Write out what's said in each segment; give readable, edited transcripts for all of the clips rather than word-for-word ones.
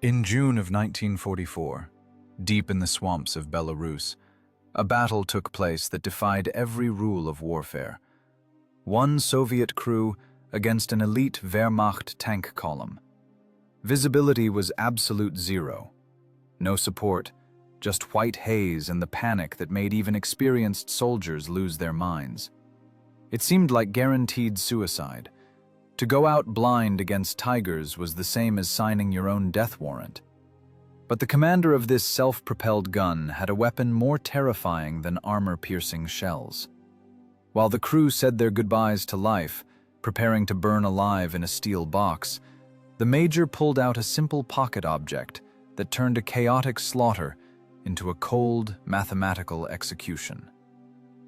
In June of 1944, deep in the swamps of Belarus, a battle took place that defied every rule of warfare. One Soviet crew against an elite Wehrmacht tank column. Visibility was absolute zero. No support, just white haze and the panic that made even experienced soldiers lose their minds. It seemed like guaranteed suicide. To go out blind against tigers was the same as signing your own death warrant. But the commander of this self-propelled gun had a weapon more terrifying than armor-piercing shells. While the crew said their goodbyes to life, preparing to burn alive in a steel box, the major pulled out a simple pocket object that turned a chaotic slaughter into a cold, mathematical execution.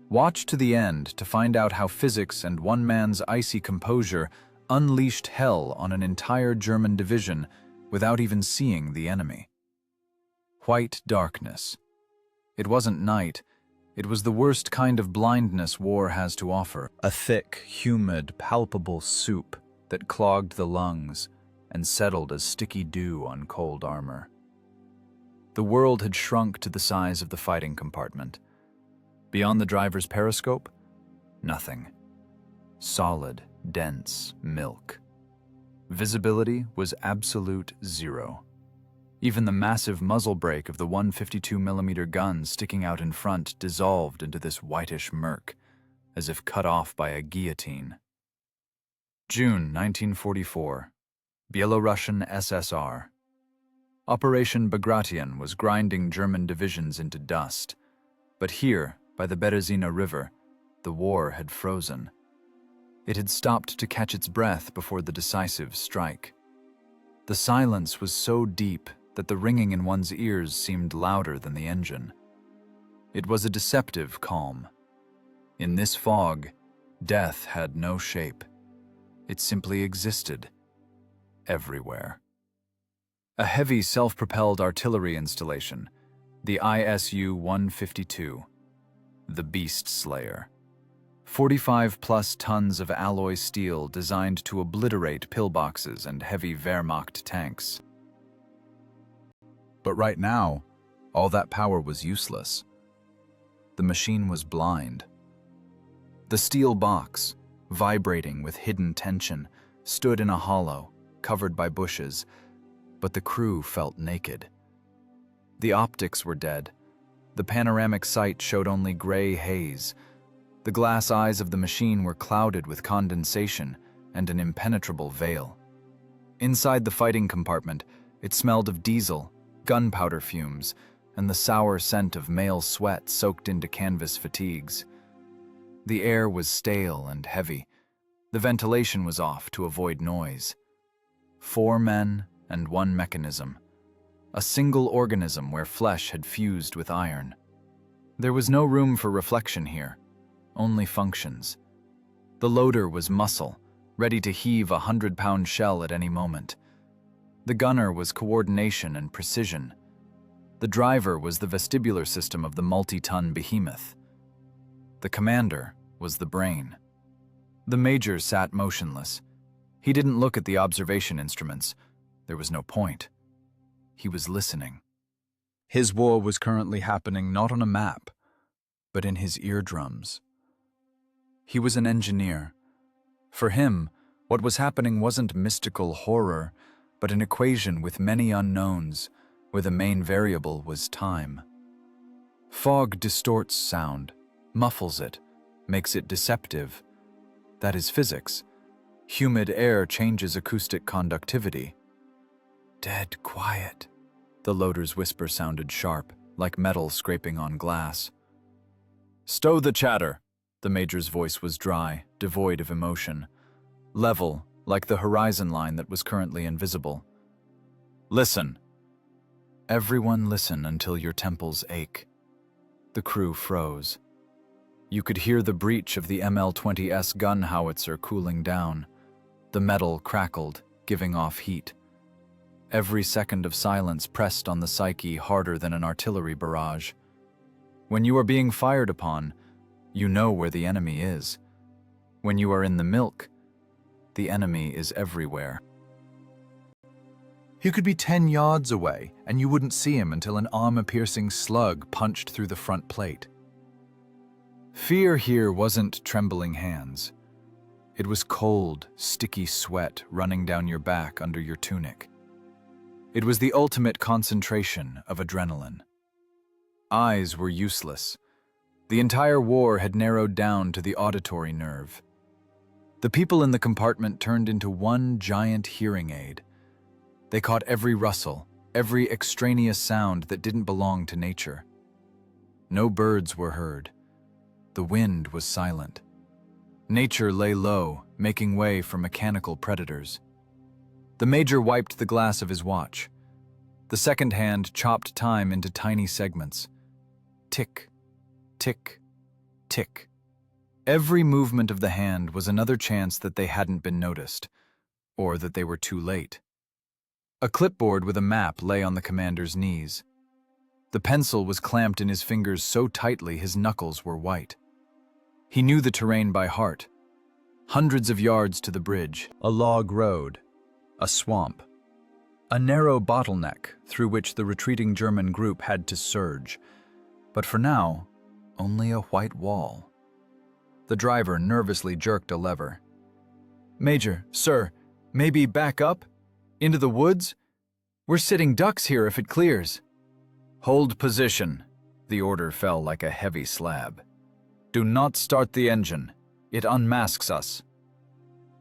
Watch to the end to find out how physics and one man's icy composure unleashed hell on an entire German division without even seeing the enemy. White darkness. It wasn't night, it was the worst kind of blindness war has to offer. A thick, humid, palpable soup that clogged the lungs and settled as sticky dew on cold armor. The world had shrunk to the size of the fighting compartment. Beyond the driver's periscope, nothing. Solid, dense milk. Visibility was absolute zero. Even the massive muzzle brake of the 152mm gun sticking out in front dissolved into this whitish murk, as if cut off by a guillotine. June 1944, Belarusian SSR. Operation Bagration was grinding German divisions into dust, but here, by the Berezina River, the war had frozen. It had stopped to catch its breath before the decisive strike. The silence was so deep that the ringing in one's ears seemed louder than the engine. It was a deceptive calm. In this fog, death had no shape. It simply existed, everywhere. A heavy self-propelled artillery installation, the ISU-152, the Beast Slayer. 45-plus tons of alloy steel designed to obliterate pillboxes and heavy Wehrmacht tanks. But right now, all that power was useless. The machine was blind. The steel box, vibrating with hidden tension, stood in a hollow, covered by bushes, but the crew felt naked. The optics were dead. The panoramic sight showed only gray haze. The glass eyes of the machine were clouded with condensation and an impenetrable veil. Inside the fighting compartment, it smelled of diesel, gunpowder fumes, and the sour scent of male sweat soaked into canvas fatigues. The air was stale and heavy. The ventilation was off to avoid noise. 4 men and 1 mechanism. A single organism where flesh had fused with iron. There was no room for reflection here, only functions. The loader was muscle, ready to heave a 100-pound shell at any moment. The gunner was coordination and precision. The driver was the vestibular system of the multi-ton behemoth. The commander was the brain. The major sat motionless. He didn't look at the observation instruments. There was no point. He was listening. His war was currently happening not on a map, but in his eardrums. He was an engineer. For him, what was happening wasn't mystical horror, but an equation with many unknowns, where the main variable was time. Fog distorts sound, muffles it, makes it deceptive. That is physics. Humid air changes acoustic conductivity. Dead quiet. The loader's whisper sounded sharp, like metal scraping on glass. Stow the chatter. The major's voice was dry, devoid of emotion. Level, like the horizon line that was currently invisible. Listen. Everyone listen until your temples ache. The crew froze. You could hear the breech of the ML-20S gun howitzer cooling down. The metal crackled, giving off heat. Every second of silence pressed on the psyche harder than an artillery barrage. When you are being fired upon, you know where the enemy is. When you are in the milk, the enemy is everywhere. He could be 10 yards away, and you wouldn't see him until an armor-piercing slug punched through the front plate. Fear here wasn't trembling hands. It was cold, sticky sweat running down your back under your tunic. It was the ultimate concentration of adrenaline. Eyes were useless. The entire war had narrowed down to the auditory nerve. The people in the compartment turned into one giant hearing aid. They caught every rustle, every extraneous sound that didn't belong to nature. No birds were heard. The wind was silent. Nature lay low, making way for mechanical predators. The Major wiped the glass of his watch. The second hand chopped time into tiny segments. Tick, tick, tick. Every movement of the hand was another chance that they hadn't been noticed, or that they were too late. A clipboard with a map lay on the commander's knees. The pencil was clamped in his fingers so tightly his knuckles were white. He knew the terrain by heart. Hundreds of yards to the bridge, a log road, a swamp, a narrow bottleneck through which the retreating German group had to surge. But for now, only a white wall. The driver nervously jerked a lever. "Major, sir, maybe back up? Into the woods? We're sitting ducks here if it clears." "Hold position." The order fell like a heavy slab. "Do not start the engine. It unmasks us."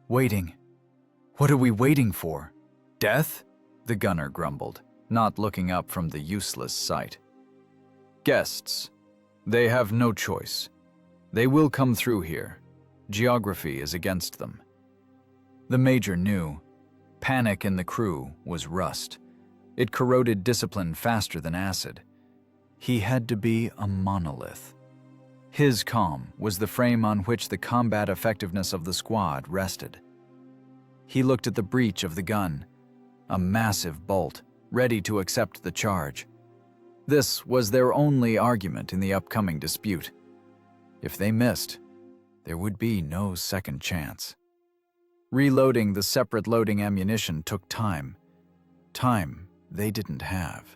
"Waiting. What are we waiting for? Death?" the gunner grumbled, not looking up from the useless sight. "Guests. They have no choice. They will come through here. Geography is against them." The Major knew. Panic in the crew was rust. It corroded discipline faster than acid. He had to be a monolith. His calm was the frame on which the combat effectiveness of the squad rested. He looked at the breech of the gun, a massive bolt, ready to accept the charge. This was their only argument in the upcoming dispute. If they missed, there would be no second chance. Reloading the separate loading ammunition took time. Time they didn't have.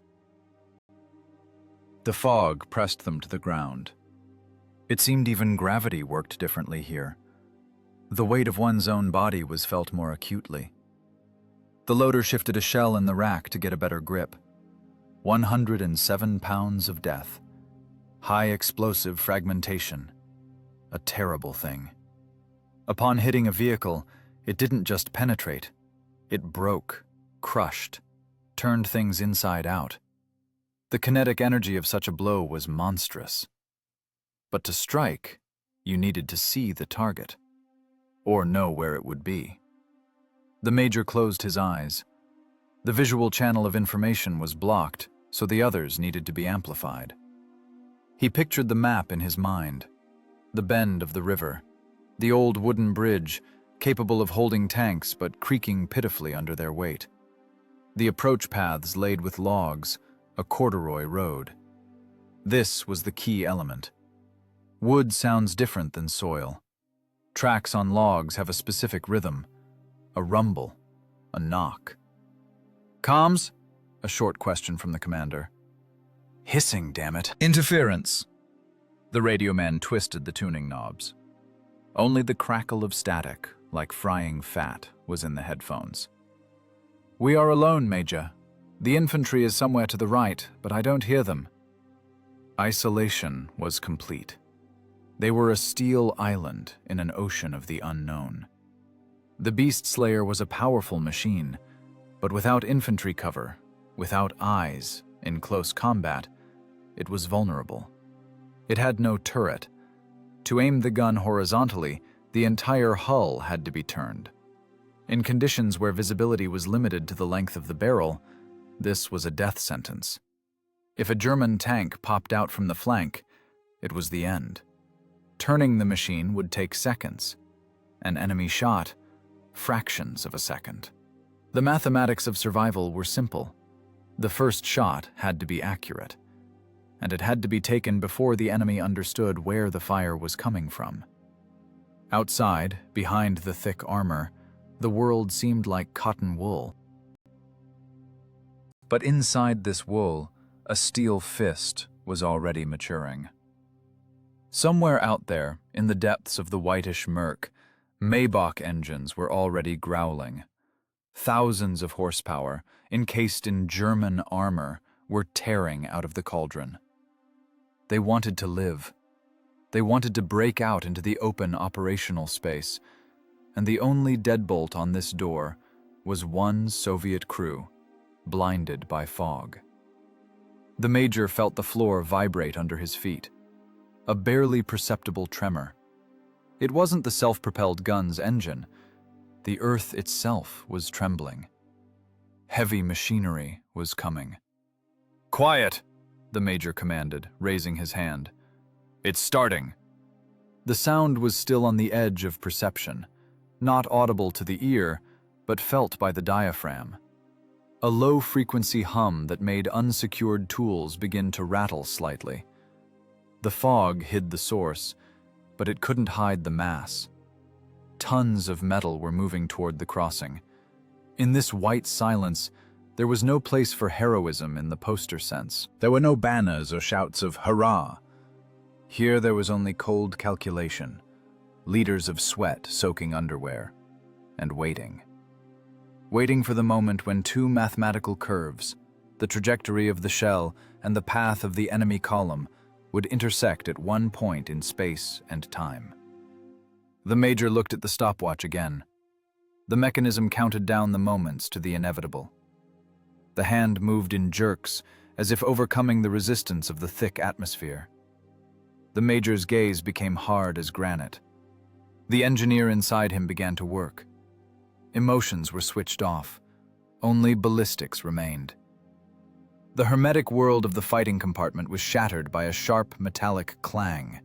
The fog pressed them to the ground. It seemed even gravity worked differently here. The weight of one's own body was felt more acutely. The loader shifted a shell in the rack to get a better grip. 107 pounds of death. High explosive fragmentation. A terrible thing. Upon hitting a vehicle, it didn't just penetrate. It broke, crushed, turned things inside out. The kinetic energy of such a blow was monstrous. But to strike, you needed to see the target, or know where it would be. The Major closed his eyes. The visual channel of information was blocked, so the others needed to be amplified. He pictured the map in his mind, the bend of the river, the old wooden bridge, capable of holding tanks but creaking pitifully under their weight. The approach paths laid with logs, a corduroy road. This was the key element. Wood sounds different than soil. Tracks on logs have a specific rhythm, a rumble, a knock. "Comms?" A short question from the commander. "Hissing, damn it." "Interference." The radio man twisted the tuning knobs. Only the crackle of static, like frying fat, was in the headphones. "We are alone, Major. The infantry is somewhere to the right, but I don't hear them." Isolation was complete. They were a steel island in an ocean of the unknown. The Beast Slayer was a powerful machine, but without infantry cover, without eyes, in close combat, it was vulnerable. It had no turret. To aim the gun horizontally, the entire hull had to be turned. In conditions where visibility was limited to the length of the barrel, this was a death sentence. If a German tank popped out from the flank, it was the end. Turning the machine would take seconds. An enemy shot, fractions of a second. The mathematics of survival were simple. The first shot had to be accurate, and it had to be taken before the enemy understood where the fire was coming from. Outside, behind the thick armor, the world seemed like cotton wool. But inside this wool, a steel fist was already maturing. Somewhere out there, in the depths of the whitish murk, Maybach engines were already growling. Thousands of horsepower, encased in German armor, were tearing out of the cauldron. They wanted to live. They wanted to break out into the open operational space, and the only deadbolt on this door was one Soviet crew, blinded by fog. The Major felt the floor vibrate under his feet, a barely perceptible tremor. It wasn't the self-propelled gun's engine. The earth itself was trembling. Heavy machinery was coming. "Quiet!" the Major commanded, raising his hand. "It's starting." The sound was still on the edge of perception, not audible to the ear, but felt by the diaphragm. A low-frequency hum that made unsecured tools begin to rattle slightly. The fog hid the source, but it couldn't hide the mass. Tons of metal were moving toward the crossing. In this white silence, there was no place for heroism in the poster sense. There were no banners or shouts of hurrah. Here there was only cold calculation, liters of sweat soaking underwear, and waiting. Waiting for the moment when two mathematical curves, the trajectory of the shell and the path of the enemy column, would intersect at one point in space and time. The Major looked at the stopwatch again. The mechanism counted down the moments to the inevitable. The hand moved in jerks, as if overcoming the resistance of the thick atmosphere. The Major's gaze became hard as granite. The engineer inside him began to work. Emotions were switched off. Only ballistics remained. The hermetic world of the fighting compartment was shattered by a sharp metallic clang.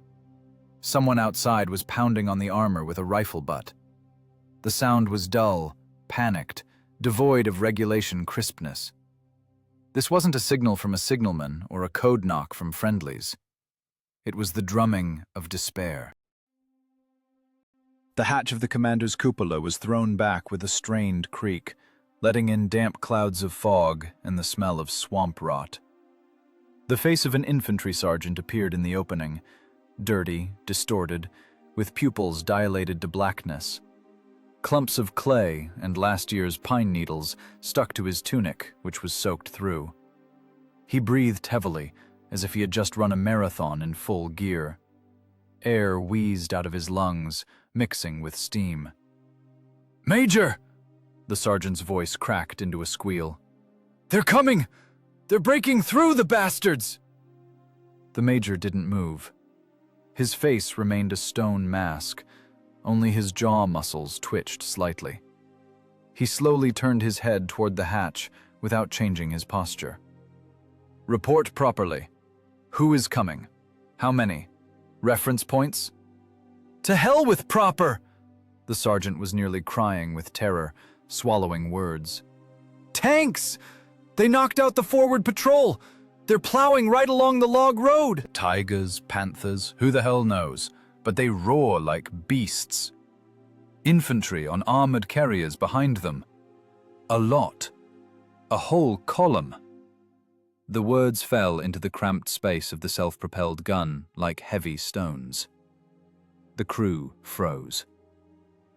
Someone outside was pounding on the armor with a rifle butt. The sound was dull, panicked, devoid of regulation crispness. This wasn't a signal from a signalman or a code knock from friendlies. It was the drumming of despair. The hatch of the commander's cupola was thrown back with a strained creak, letting in damp clouds of fog and the smell of swamp rot. The face of an infantry sergeant appeared in the opening, dirty, distorted, with pupils dilated to blackness. Clumps of clay and last year's pine needles stuck to his tunic, which was soaked through. He breathed heavily, as if he had just run a marathon in full gear. Air wheezed out of his lungs, mixing with steam. "Major!" The sergeant's voice cracked into a squeal. "They're coming! They're breaking through, the bastards!" The Major didn't move. His face remained a stone mask. Only his jaw muscles twitched slightly. He slowly turned his head toward the hatch without changing his posture. "Report properly. Who is coming? How many? Reference points?" "To hell with proper!" The sergeant was nearly crying with terror, swallowing words. "Tanks! They knocked out the forward patrol! They're plowing right along the log road!" Tigers, panthers, who the hell knows, but they roar like beasts. Infantry on armored carriers behind them. A lot. A whole column. The words fell into the cramped space of the self-propelled gun like heavy stones. The crew froze.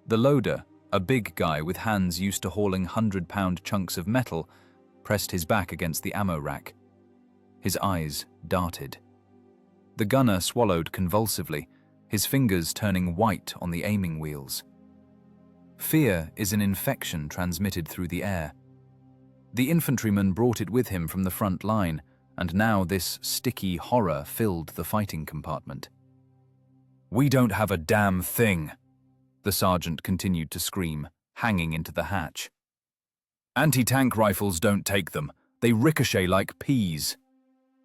The loader, a big guy with hands used to hauling 100-pound chunks of metal, pressed his back against the ammo rack. His eyes darted. The gunner swallowed convulsively, his fingers turning white on the aiming wheels. Fear is an infection transmitted through the air. The infantryman brought it with him from the front line, and now this sticky horror filled the fighting compartment. "We don't have a damn thing," the sergeant continued to scream, hanging into the hatch. "Anti-tank rifles don't take them. They ricochet like peas.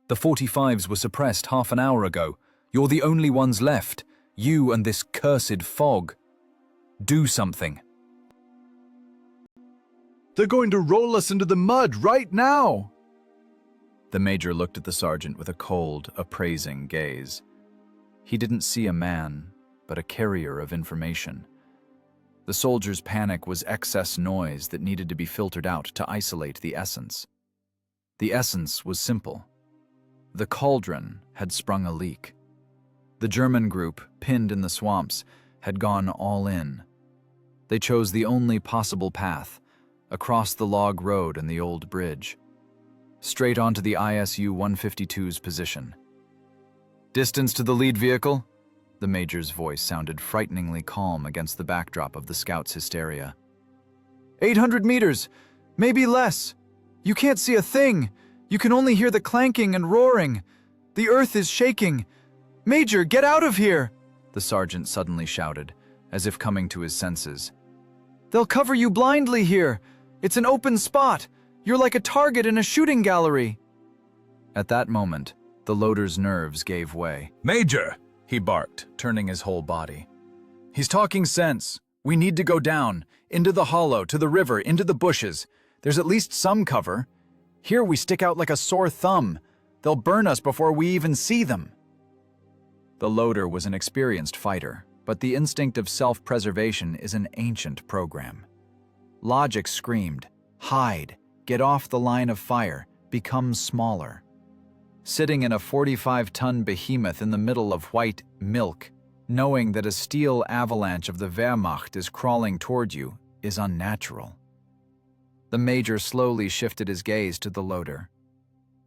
The 45s were suppressed half an hour ago. You're the only ones left. You and this cursed fog. Do something." "They're going to roll us into the mud right now!" The Major looked at the sergeant with a cold, appraising gaze. He didn't see a man, but a carrier of information. The soldier's panic was excess noise that needed to be filtered out to isolate the essence. The essence was simple. The cauldron had sprung a leak. The German group, pinned in the swamps, had gone all in. They chose the only possible path, across the log road and the old bridge, straight onto the ISU-152's position. "Distance to the lead vehicle?" The Major's voice sounded frighteningly calm against the backdrop of the scouts' hysteria. 800 meters, maybe less. You can't see a thing. You can only hear the clanking and roaring. The earth is shaking. Major, get out of here!" the sergeant suddenly shouted, as if coming to his senses. "They'll cover you blindly here. It's an open spot. You're like a target in a shooting gallery." At that moment, the loader's nerves gave way. "Major!" he barked, turning his whole body. "He's talking sense. We need to go down, into the hollow, to the river, into the bushes. There's at least some cover. Here we stick out like a sore thumb. They'll burn us before we even see them." The loader was an experienced fighter, but the instinct of self-preservation is an ancient program. Logic screamed, "Hide, get off the line of fire, become smaller." Sitting in a 45-ton behemoth in the middle of white milk, knowing that a steel avalanche of the Wehrmacht is crawling toward you, is unnatural. The Major slowly shifted his gaze to the loader.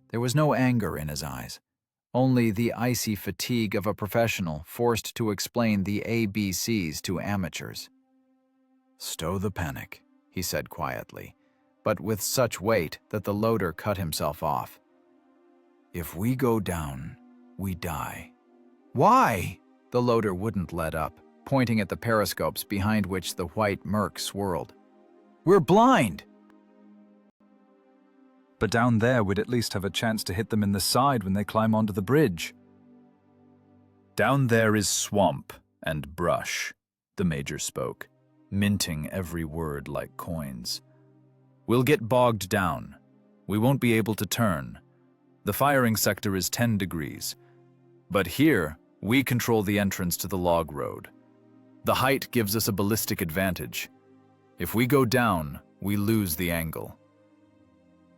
There was no anger in his eyes, only the icy fatigue of a professional forced to explain the ABCs to amateurs. "Stow the panic," he said quietly, but with such weight that the loader cut himself off. "If we go down, we die." "Why?" The loader wouldn't let up, pointing at the periscopes behind which the white murk swirled. "We're blind!" "But down there we'd at least have a chance to hit them in the side when they climb onto the bridge." "Down there is swamp and brush," the Major spoke, minting every word like coins. "We'll get bogged down. We won't be able to turn. The firing sector is 10 degrees. But here, we control the entrance to the log road. The height gives us a ballistic advantage. If we go down, we lose the angle."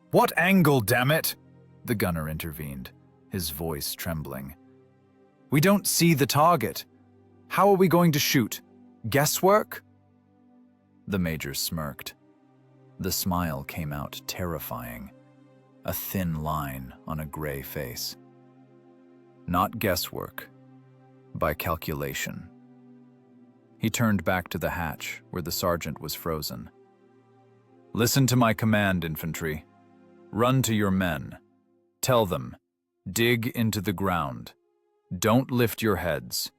"What angle, damn it?" the gunner intervened, his voice trembling. "We don't see the target. How are we going to shoot? Guesswork?" The Major smirked. The smile came out terrifying, a thin line on a gray face. "Not guesswork, by calculation." He turned back to the hatch where the sergeant was frozen. "Listen to my command, infantry. Run to your men. Tell them, dig into the ground. Don't lift your heads.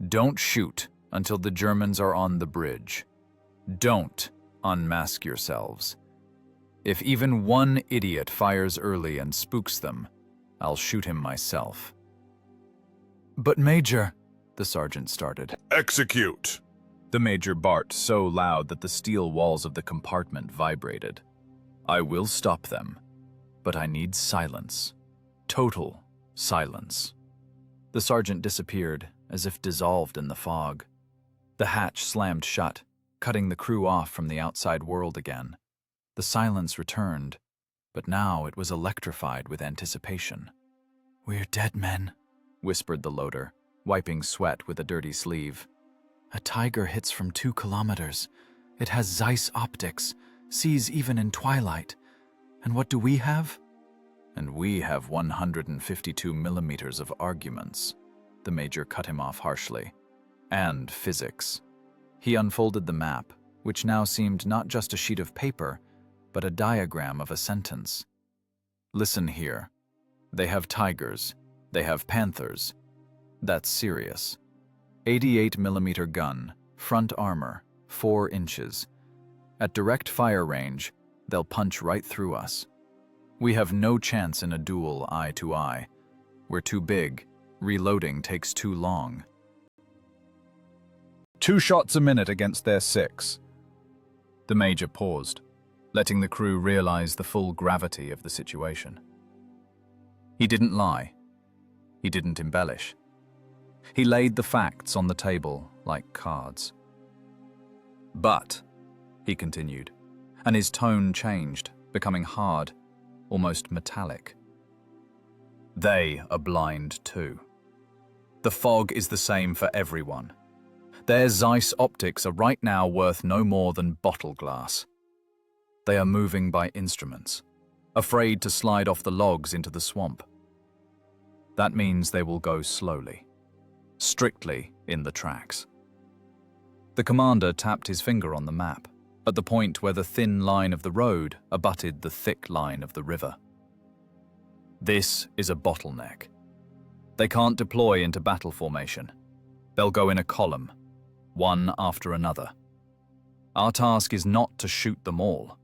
Don't shoot until the Germans are on the bridge. Don't unmask yourselves. If even one idiot fires early and spooks them, I'll shoot him myself." "But Major," the sergeant started. "Execute!" The Major barked so loud that the steel walls of the compartment vibrated. "I will stop them, but I need silence. Total silence." The sergeant disappeared, as if dissolved in the fog. The hatch slammed shut, cutting the crew off from the outside world again. The silence returned, but now it was electrified with anticipation. "We're dead men," whispered the loader, wiping sweat with a dirty sleeve. "A Tiger hits from 2 kilometers. It has Zeiss optics, sees even in twilight. And what do we have?" "And we have 152 millimeters of arguments," the Major cut him off harshly. "And physics." He unfolded the map, which now seemed not just a sheet of paper, but a diagram of a sentence. "Listen here. They have Tigers. They have Panthers. That's serious. 88mm gun, front armor, 4 inches. At direct fire range, they'll punch right through us. We have no chance in a duel eye to eye. We're too big. Reloading takes too long. 2 shots a minute against their 6. The Major paused, letting the crew realize the full gravity of the situation. He didn't lie. He didn't embellish. He laid the facts on the table like cards. "But," he continued, and his tone changed, becoming hard, almost metallic. They are blind too. The fog is the same for everyone. Their Zeiss optics are right now worth no more than bottle glass. They are moving by instruments, afraid to slide off the logs into the swamp. That means they will go slowly, strictly in the tracks. The commander tapped his finger on the map, at the point where the thin line of the road abutted the thick line of the river. This is a bottleneck. They can't deploy into battle formation. They'll go in a column, one after another. Our task is not to shoot them all.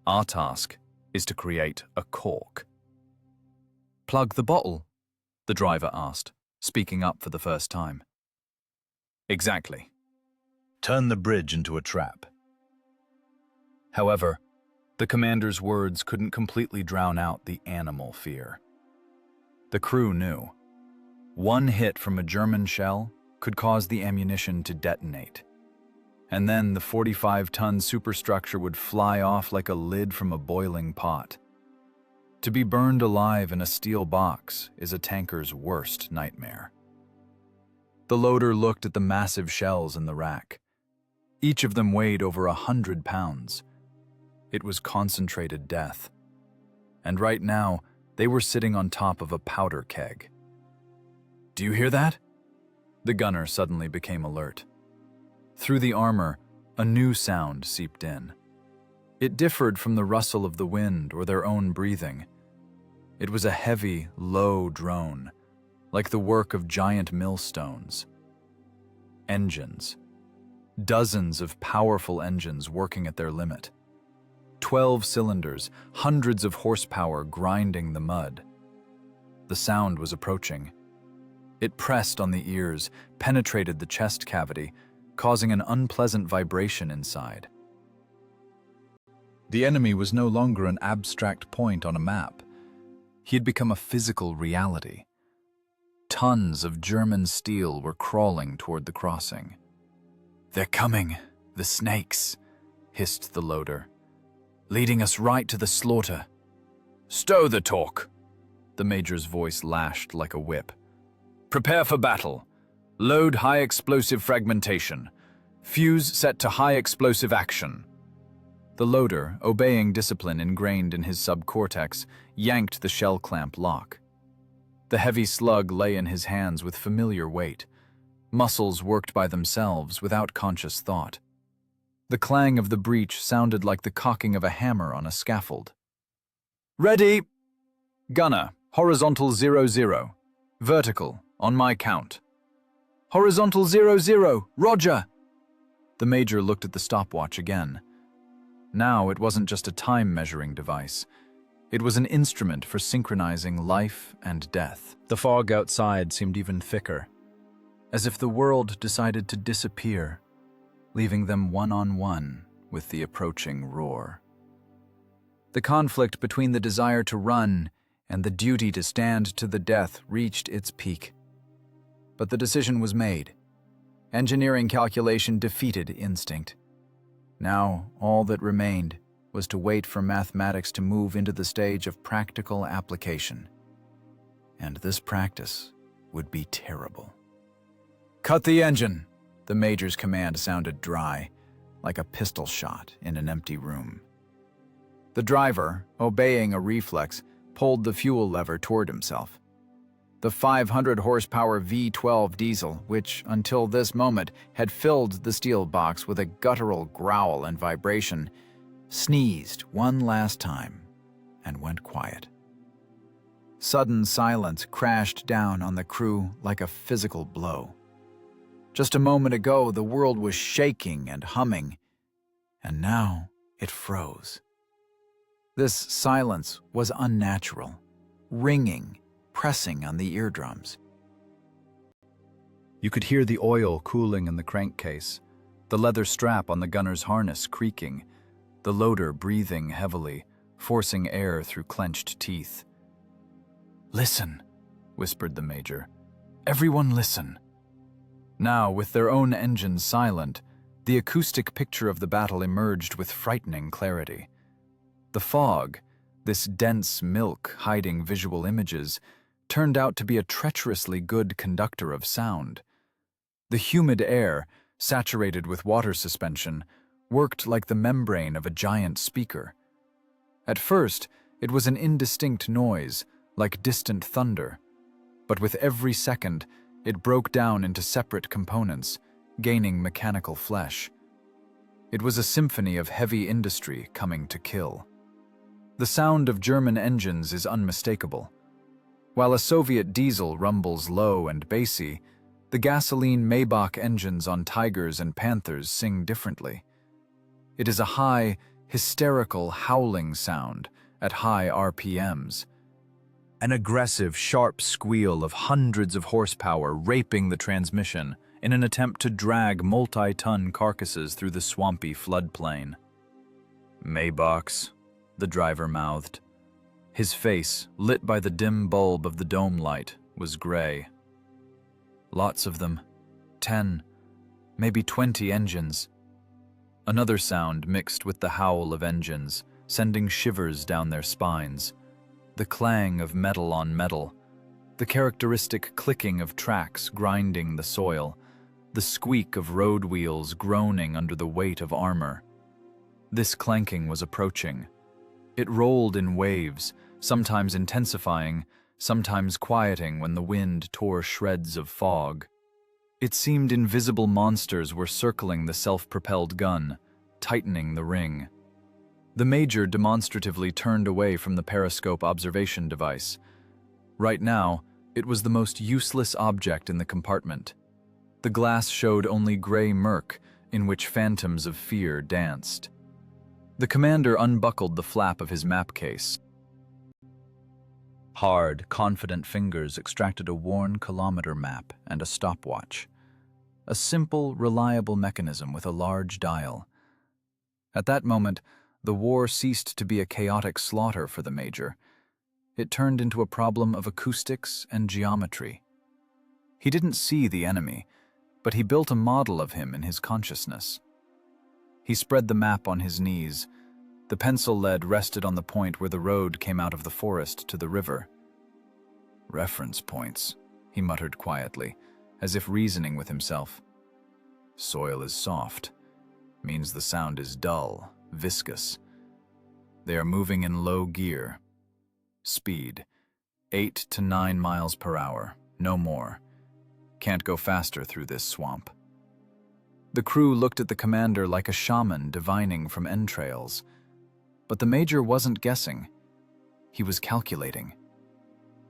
Our task is to create a cork. "Plug the bottle?" the driver asked, speaking up for the first time. "Exactly. Turn the bridge into a trap." However, the commander's words couldn't completely drown out the animal fear. The crew knew. One hit from a German shell could cause the ammunition to detonate. And then the 45-ton superstructure would fly off like a lid from a boiling pot. To be burned alive in a steel box is a tanker's worst nightmare. The loader looked at the massive shells in the rack. Each of them weighed over 100 pounds. It was concentrated death. And right now, they were sitting on top of a powder keg. "Do you hear that?" The gunner suddenly became alert. Through the armor, a new sound seeped in. It differed from the rustle of the wind or their own breathing. It was a heavy, low drone, like the work of giant millstones. Engines. Dozens of powerful engines working at their limit. 12 cylinders, hundreds of horsepower grinding the mud. The sound was approaching. It pressed on the ears, penetrated the chest cavity, causing an unpleasant vibration inside. The enemy was no longer an abstract point on a map. He had become a physical reality. Tons of German steel were crawling toward the crossing. "They're coming, the snakes," hissed the loader, "leading us right to the slaughter." "Stow the talk," the major's voice lashed like a whip. "Prepare for battle. Load high explosive fragmentation. Fuse set to high explosive action." The loader, obeying discipline ingrained in his subcortex, yanked the shell clamp lock. The heavy slug lay in his hands with familiar weight. Muscles worked by themselves without conscious thought. The clang of the breech sounded like the cocking of a hammer on a scaffold. "Ready! Gunner, horizontal 00. Vertical, on my count." "Horizontal 00, roger!" The major looked at the stopwatch again. Now it wasn't just a time-measuring device. It was an instrument for synchronizing life and death. The fog outside seemed even thicker, as if the world decided to disappear, leaving them one-on-one with the approaching roar. The conflict between the desire to run and the duty to stand to the death reached its peak. But the decision was made. Engineering calculation defeated instinct. Now, all that remained was to wait for mathematics to move into the stage of practical application. And this practice would be terrible. "Cut the engine!" The major's command sounded dry, like a pistol shot in an empty room. The driver, obeying a reflex, pulled the fuel lever toward himself. The 500 horsepower V12 diesel, which until this moment had filled the steel box with a guttural growl and vibration, sneezed one last time and went quiet. Sudden silence crashed down on the crew like a physical blow. Just a moment ago, the world was shaking and humming, and now it froze. This silence was unnatural, ringing, pressing on the eardrums. You could hear the oil cooling in the crankcase, the leather strap on the gunner's harness creaking, the loader breathing heavily, forcing air through clenched teeth. "Listen," whispered the major. "Everyone listen." Now, with their own engines silent, the acoustic picture of the battle emerged with frightening clarity. The fog, This dense milk hiding visual images turned out to be a treacherously good conductor of sound. The humid air, saturated with water suspension, worked like the membrane of a giant speaker. At first, it was an indistinct noise, like distant thunder, but with every second, it broke down into separate components, gaining mechanical flesh. It was a symphony of heavy industry coming to kill. The sound of German engines is unmistakable. While a Soviet diesel rumbles low and bassy, the gasoline Maybach engines on Tigers and Panthers sing differently. It is a high, hysterical, howling sound at high RPMs. An aggressive, sharp squeal of hundreds of horsepower raping the transmission in an attempt to drag multi-ton carcasses through the swampy floodplain. Maybachs, the driver mouthed. His face, lit by the dim bulb of the dome light, was gray. Lots of them. 10, maybe 20 engines. Another sound mixed with the howl of engines, sending shivers down their spines. The clang of metal on metal, the characteristic clicking of tracks grinding the soil, the squeak of road wheels groaning under the weight of armor. This clanking was approaching. It rolled in waves, sometimes intensifying, sometimes quieting when the wind tore shreds of fog. It seemed invisible monsters were circling the self-propelled gun, tightening the ring. The Major demonstratively turned away from the periscope observation device. Right now, it was the most useless object in the compartment. The glass showed only gray murk in which phantoms of fear danced. The commander unbuckled the flap of his map case. Hard, confident fingers extracted a worn kilometer map and a stopwatch. A simple, reliable mechanism with a large dial. At that moment, the war ceased to be a chaotic slaughter for the Major. It turned into a problem of acoustics and geometry. He didn't see the enemy, but he built a model of him in his consciousness. He spread the map on his knees. The pencil lead rested on the point where the road came out of the forest to the river. Reference points, he muttered quietly, as if reasoning with himself. Soil is soft, means the sound is dull, viscous. They are moving in low gear. Speed, 8 to 9 miles per hour, no more. Can't go faster through this swamp. The crew looked at the commander like a shaman divining from entrails. But the Major wasn't guessing. He was calculating.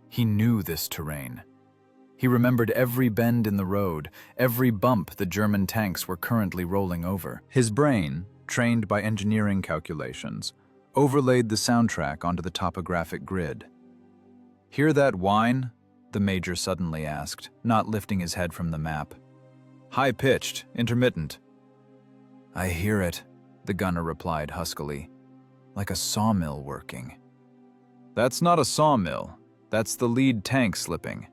He knew this terrain. He remembered every bend in the road, every bump the German tanks were currently rolling over. His brain, trained by engineering calculations, overlaid the soundtrack onto the topographic grid. "Hear that whine?" the Major suddenly asked, not lifting his head from the map. "High-pitched, intermittent." "I hear it," the gunner replied huskily. "Like a sawmill working." "That's not a sawmill. That's the lead tank slipping.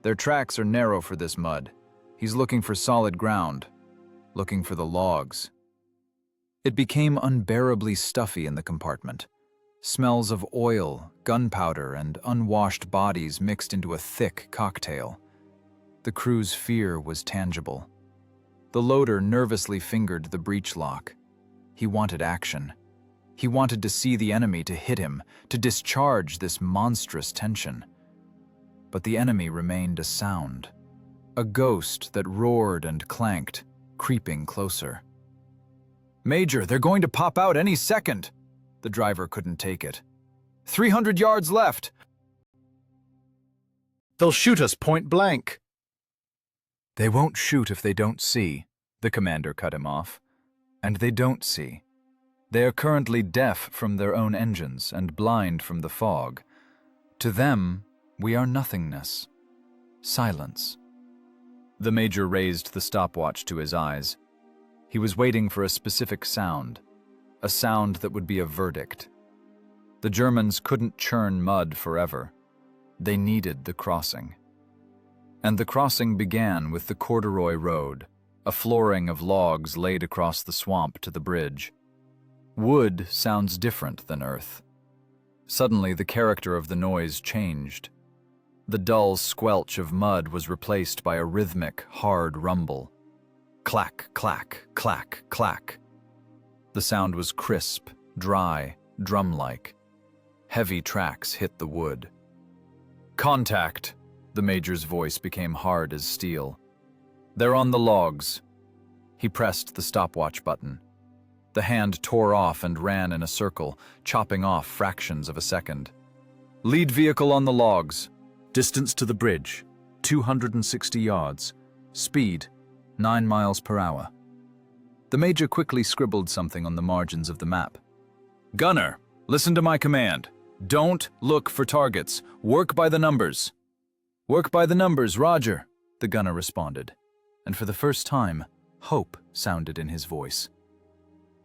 Their tracks are narrow for this mud. He's looking for solid ground, looking for the logs." It became unbearably stuffy in the compartment. Smells of oil, gunpowder, and unwashed bodies mixed into a thick cocktail. The crew's fear was tangible. The loader nervously fingered the breech lock. He wanted action. He wanted to see the enemy, to hit him, to discharge this monstrous tension. But the enemy remained a sound, a ghost that roared and clanked, creeping closer. "Major, they're going to pop out any second!" The driver couldn't take it. 300 yards left! "They'll shoot us point blank!" "They won't shoot if they don't see," the commander cut him off. "And they don't see. They are currently deaf from their own engines and blind from the fog. To them, we are nothingness. Silence." The Major raised the stopwatch to his eyes. He was waiting for a specific sound, a sound that would be a verdict. The Germans couldn't churn mud forever. They needed the crossing. And the crossing began with the corduroy road, a flooring of logs laid across the swamp to the bridge. Wood sounds different than earth. Suddenly, the character of the noise changed. The dull squelch of mud was replaced by a rhythmic, hard rumble. Clack, clack, clack, clack. The sound was crisp, dry, drum-like. Heavy tracks hit the wood. "Contact!" The major's voice became hard as steel. "They're on the logs." He pressed the stopwatch button. The hand tore off and ran in a circle, chopping off fractions of a second. "Lead vehicle on the logs. Distance to the bridge, 260 yards. Speed, 9 miles per hour." The major quickly scribbled something on the margins of the map. "Gunner, listen to my command. Don't look for targets. Work by the numbers." "Work by the numbers, Roger," the gunner responded. And for the first time, hope sounded in his voice.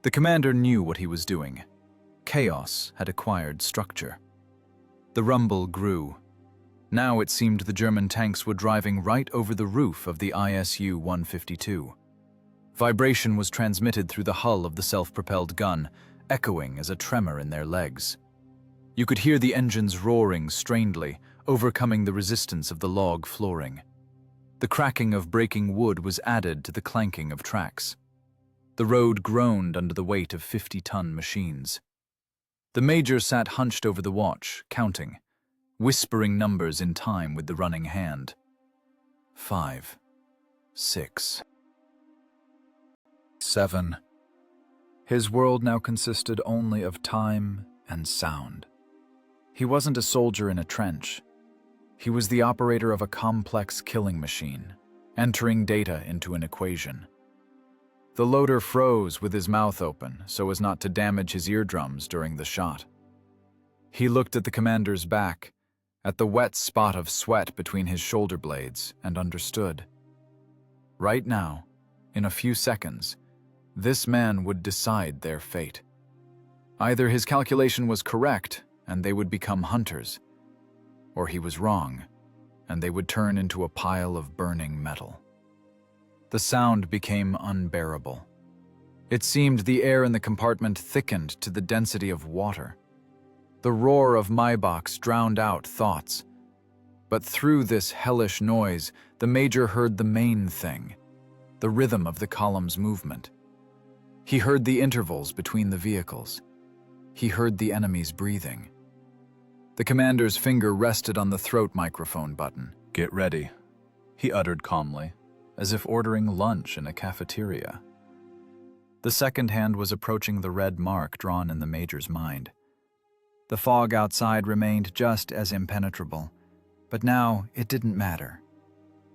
The commander knew what he was doing. Chaos had acquired structure. The rumble grew. Now it seemed the German tanks were driving right over the roof of the ISU-152. Vibration was transmitted through the hull of the self-propelled gun, echoing as a tremor in their legs. You could hear the engines roaring strainedly, overcoming the resistance of the log flooring. The cracking of breaking wood was added to the clanking of tracks. The road groaned under the weight of 50-ton machines. The major sat hunched over the watch, counting, whispering numbers in time with the running hand. 5, 6, 7. His world now consisted only of time and sound. He wasn't a soldier in a trench. He was the operator of a complex killing machine, entering data into an equation. The loader froze with his mouth open so as not to damage his eardrums during the shot. He looked at the commander's back, at the wet spot of sweat between his shoulder blades, and understood. Right now, in a few seconds, this man would decide their fate. Either his calculation was correct and they would become hunters, or he was wrong and they would turn into a pile of burning metal. The sound became unbearable. It seemed the air in the compartment thickened to the density of water. The roar of Maybachs drowned out thoughts. But through this hellish noise, the major heard the main thing, the rhythm of the column's movement. He heard the intervals between the vehicles. He heard the enemy's breathing. The commander's finger rested on the throat microphone button. "Get ready," he uttered calmly, as if ordering lunch in a cafeteria. The second hand was approaching the red mark drawn in the major's mind. The fog outside remained just as impenetrable, but now it didn't matter.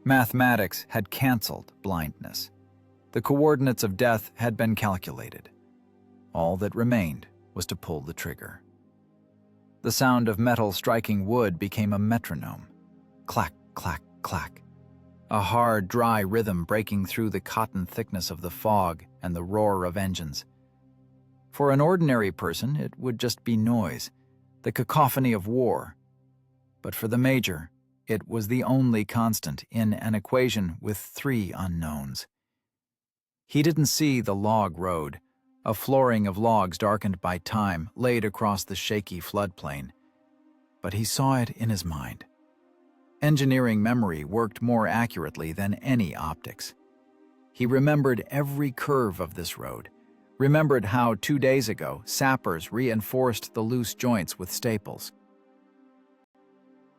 Mathematics had canceled blindness. The coordinates of death had been calculated. All that remained was to pull the trigger. The sound of metal striking wood became a metronome. Clack, clack, clack. A hard, dry rhythm breaking through the cotton thickness of the fog and the roar of engines. For an ordinary person, it would just be noise, the cacophony of war. But for the major, it was the only constant in an equation with 3 unknowns. He didn't see the log road, a flooring of logs darkened by time laid across the shaky floodplain. But he saw it in his mind. Engineering memory worked more accurately than any optics. He remembered every curve of this road, remembered how 2 days ago sappers reinforced the loose joints with staples.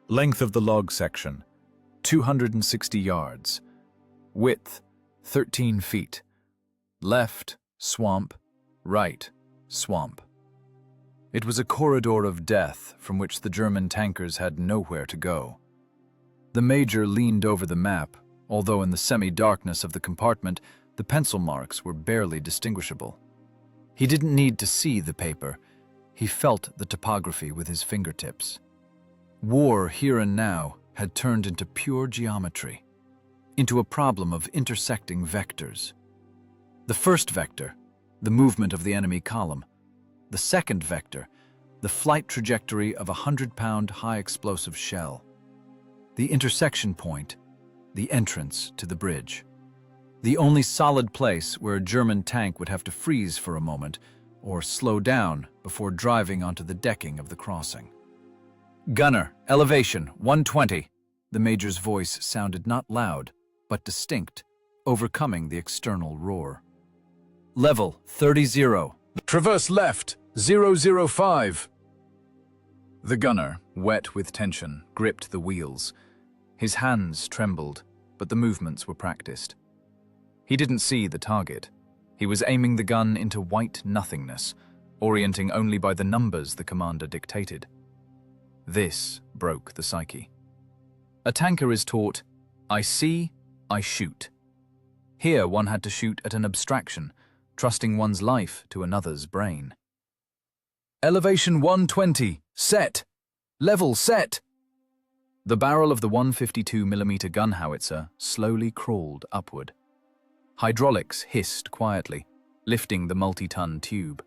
Length of the log section, 260 yards. Width, 13 feet. Left, swamp. Right, swamp. It was a corridor of death from which the German tankers had nowhere to go. The major leaned over the map, although in the semi-darkness of the compartment, the pencil marks were barely distinguishable. He didn't need to see the paper. He felt the topography with his fingertips. War here and now had turned into pure geometry, into a problem of intersecting vectors. The first vector, the movement of the enemy column. The second vector, the flight trajectory of a 100-pound high-explosive shell. The intersection point, the entrance to the bridge. The only solid place where a German tank would have to freeze for a moment or slow down before driving onto the decking of the crossing. "Gunner, elevation 120." The Major's voice sounded not loud, but distinct, overcoming the external roar. "Level 30. Traverse left, 005. The gunner, wet with tension, gripped the wheels. His hands trembled, but the movements were practiced. He didn't see the target. He was aiming the gun into white nothingness, orienting only by the numbers the commander dictated. This broke the psyche. A tanker is taught, "I see, I shoot." Here one had to shoot at an abstraction, trusting one's life to another's brain. "Elevation 120, set! Level set!" The barrel of the 152mm gun howitzer slowly crawled upward. Hydraulics hissed quietly, lifting the multi-ton tube.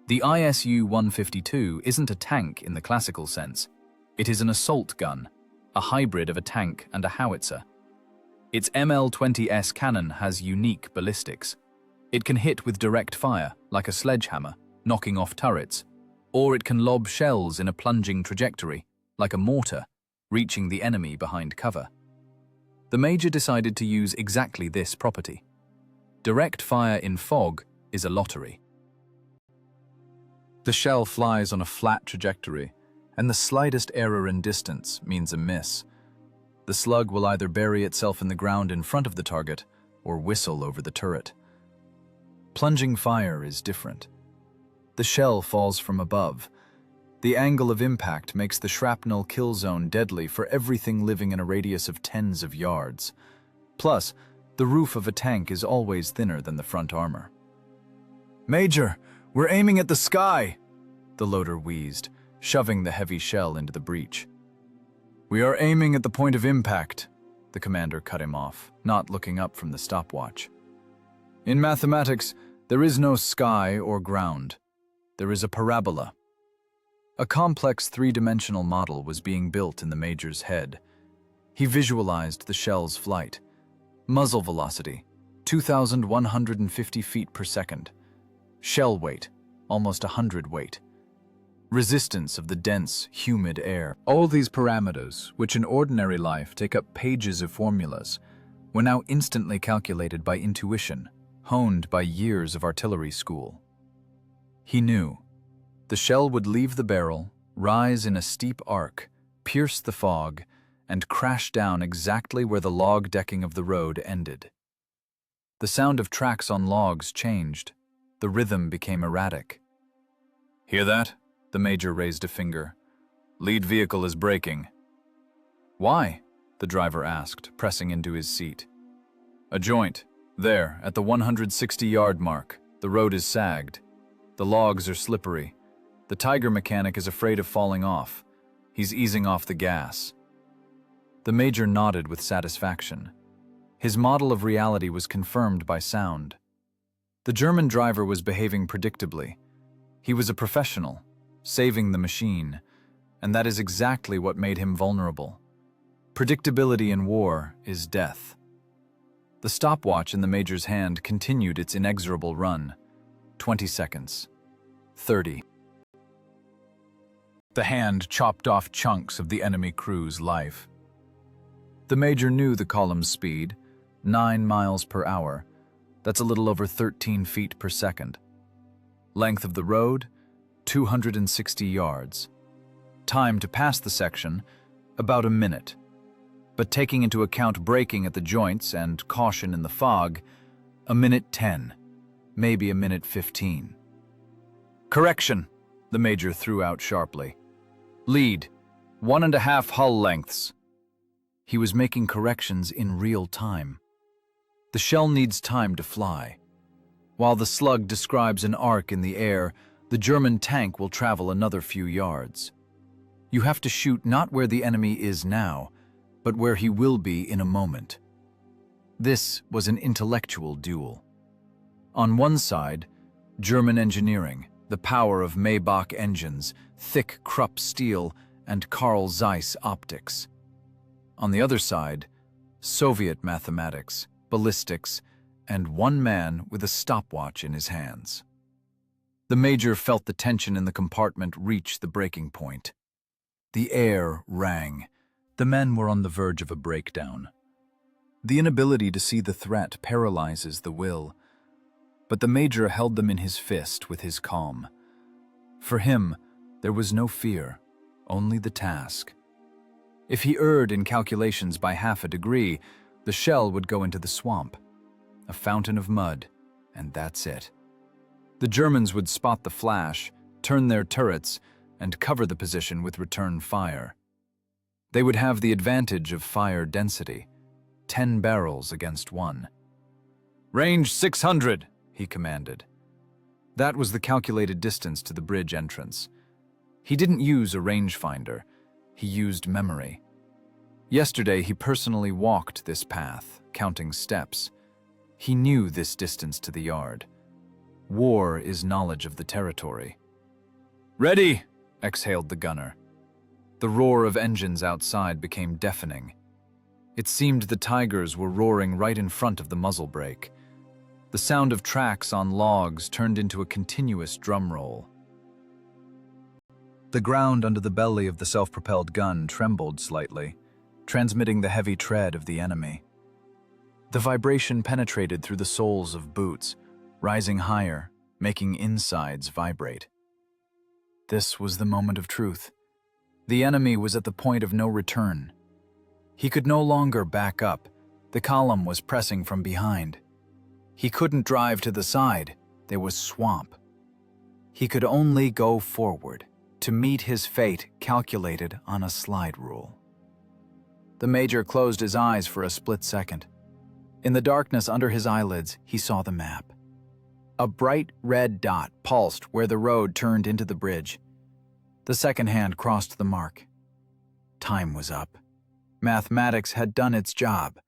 The ISU-152 isn't a tank in the classical sense. It is an assault gun, a hybrid of a tank and a howitzer. Its ML-20S cannon has unique ballistics. It can hit with direct fire, like a sledgehammer, knocking off turrets, or it can lob shells in a plunging trajectory, like a mortar, reaching the enemy behind cover. The Major decided to use exactly this property. Direct fire in fog is a lottery. The shell flies on a flat trajectory, and the slightest error in distance means a miss. The slug will either bury itself in the ground in front of the target or whistle over the turret. Plunging fire is different. The shell falls from above. The angle of impact makes the shrapnel kill zone deadly for everything living in a radius of tens of yards. Plus, the roof of a tank is always thinner than the front armor. "Major, we're aiming at the sky," the loader wheezed, shoving the heavy shell into the breach. "We are aiming at the point of impact," the commander cut him off, not looking up from the stopwatch. "In mathematics, there is no sky or ground. There is a parabola." A complex three-dimensional model was being built in the Major's head. He visualized the shell's flight. Muzzle velocity, 2,150 feet per second. Shell weight, almost 100 weight. Resistance of the dense, humid air. All these parameters, which in ordinary life take up pages of formulas, were now instantly calculated by intuition, honed by years of artillery school. He knew. The shell would leave the barrel, rise in a steep arc, pierce the fog, and crash down exactly where the log decking of the road ended. The sound of tracks on logs changed. The rhythm became erratic. "Hear that?" The Major raised a finger. "Lead vehicle is braking." "Why?" the driver asked, pressing into his seat. "A joint. There, at the 160-yard mark. The road is sagged. The logs are slippery. The Tiger mechanic is afraid of falling off. He's easing off the gas." The Major nodded with satisfaction. His model of reality was confirmed by sound. The German driver was behaving predictably. He was a professional, saving the machine, and that is exactly what made him vulnerable. Predictability in war is death. The stopwatch in the Major's hand continued its inexorable run. 20 seconds. 30. The hand chopped off chunks of the enemy crew's life. The Major knew the column's speed, 9 miles per hour. That's a little over 13 feet per second. Length of the road, 260 yards. Time to pass the section, about a minute. But taking into account braking at the joints and caution in the fog, a minute 10, maybe a minute 15. "Correction," the Major threw out sharply. "Lead, 1.5 hull lengths." He was making corrections in real time. The shell needs time to fly. While the slug describes an arc in the air, the German tank will travel another few yards. You have to shoot not where the enemy is now, but where he will be in a moment. This was an intellectual duel. On one side, German engineering, the power of Maybach engines, thick Krupp steel, and Carl Zeiss optics. On the other side, Soviet mathematics, ballistics, and one man with a stopwatch in his hands. The Major felt the tension in the compartment reach the breaking point. The air rang. The men were on the verge of a breakdown. The inability to see the threat paralyzes the will, but the Major held them in his fist with his calm. For him, there was no fear, only the task. If he erred in calculations by half a degree, the shell would go into the swamp. A fountain of mud, and that's it. The Germans would spot the flash, turn their turrets, and cover the position with return fire. They would have the advantage of fire density, 10 barrels against 1. "Range 600, he commanded. That was the calculated distance to the bridge entrance. He didn't use a rangefinder, he used memory. Yesterday he personally walked this path, counting steps. He knew this distance to the yard. War is knowledge of the territory. "Ready!" exhaled the gunner. The roar of engines outside became deafening. It seemed the Tigers were roaring right in front of the muzzle brake. The sound of tracks on logs turned into a continuous drum roll. The ground under the belly of the self-propelled gun trembled slightly, transmitting the heavy tread of the enemy. The vibration penetrated through the soles of boots, rising higher, making insides vibrate. This was the moment of truth. The enemy was at the point of no return. He could no longer back up. The column was pressing from behind. He couldn't drive to the side. There was swamp. He could only go forward, to meet his fate calculated on a slide rule. The Major closed his eyes for a split second. In the darkness under his eyelids, he saw the map. A bright red dot pulsed where the road turned into the bridge. The second hand crossed the mark. Time was up. Mathematics had done its job.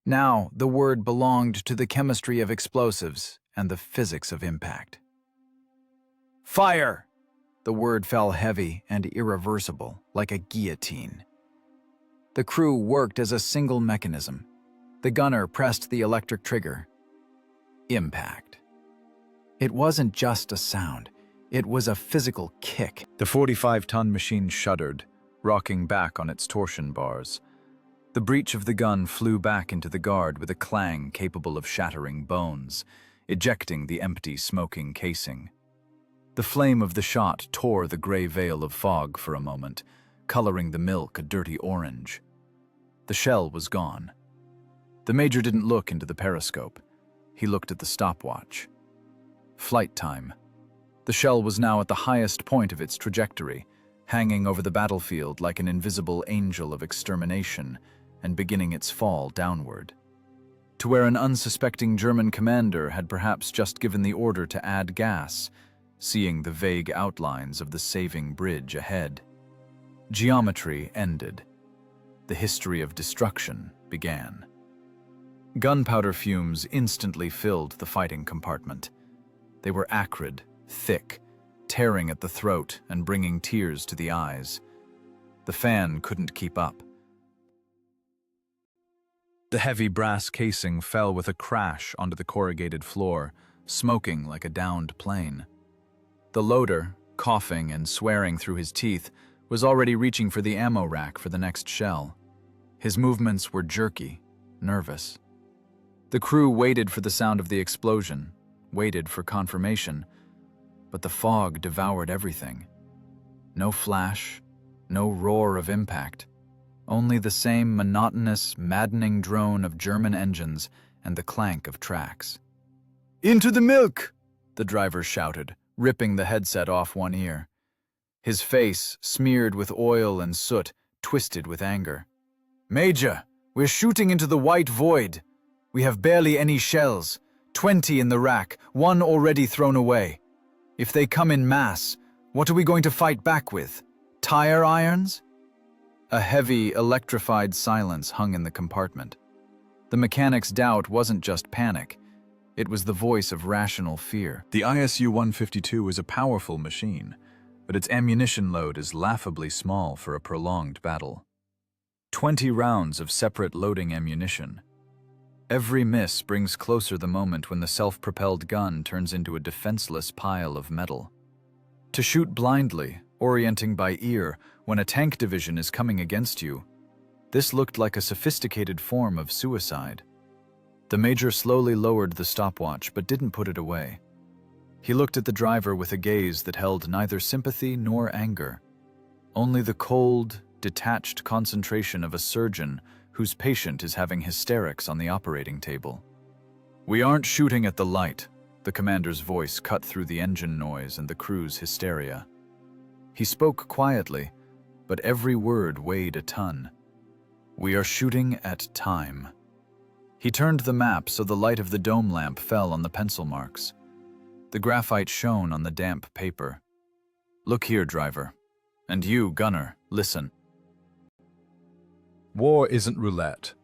Now the word belonged to the chemistry of explosives and the physics of impact. "Fire!" The word fell heavy and irreversible, like a guillotine. The crew worked as a single mechanism. The gunner pressed the electric trigger. Impact. It wasn't just a sound. It was a physical kick. The 45-ton machine shuddered, rocking back on its torsion bars. The breech of the gun flew back into the guard with a clang capable of shattering bones, ejecting the empty, smoking casing. The flame of the shot tore the gray veil of fog for a moment, coloring the milk a dirty orange. The shell was gone. The Major didn't look into the periscope. He looked at the stopwatch. Flight time. The shell was now at the highest point of its trajectory, hanging over the battlefield like an invisible angel of extermination and beginning its fall downward, to where an unsuspecting German commander had perhaps just given the order to add gas, seeing the vague outlines of the saving bridge ahead. Geometry ended. The history of destruction began. Gunpowder fumes instantly filled the fighting compartment. They were acrid, thick, tearing at the throat and bringing tears to the eyes. The fan couldn't keep up. The heavy brass casing fell with a crash onto the corrugated floor, smoking like a downed plane. The loader, coughing and swearing through his teeth, was already reaching for the ammo rack for the next shell. His movements were jerky, nervous. The crew waited for the sound of the explosion, waited for confirmation, but the fog devoured everything. No flash, no roar of impact, only the same monotonous, maddening drone of German engines and the clank of tracks. "Into the milk!" the driver shouted, ripping the headset off one ear. His face, smeared with oil and soot, twisted with anger. "Major, we're shooting into the white void. We have barely any shells, 20 in the rack, 1 already thrown away. If they come in mass, what are we going to fight back with? Tire irons?" A heavy, electrified silence hung in the compartment. The mechanic's doubt wasn't just panic. It was the voice of rational fear. The ISU-152 is a powerful machine, but its ammunition load is laughably small for a prolonged battle. 20 rounds of separate loading ammunition. Every miss brings closer the moment when the self-propelled gun turns into a defenseless pile of metal. To shoot blindly, orienting by ear, when a tank division is coming against you, this looked like a sophisticated form of suicide. The Major slowly lowered the stopwatch but didn't put it away. He looked at the driver with a gaze that held neither sympathy nor anger, only the cold, detached concentration of a surgeon whose patient is having hysterics on the operating table. "We aren't shooting at the light," the commander's voice cut through the engine noise and the crew's hysteria. He spoke quietly, but every word weighed a ton. "We are shooting at time." He turned the map so the light of the dome lamp fell on the pencil marks. The graphite shone on the damp paper. "Look here, driver. And you, gunner, listen." War isn't roulette.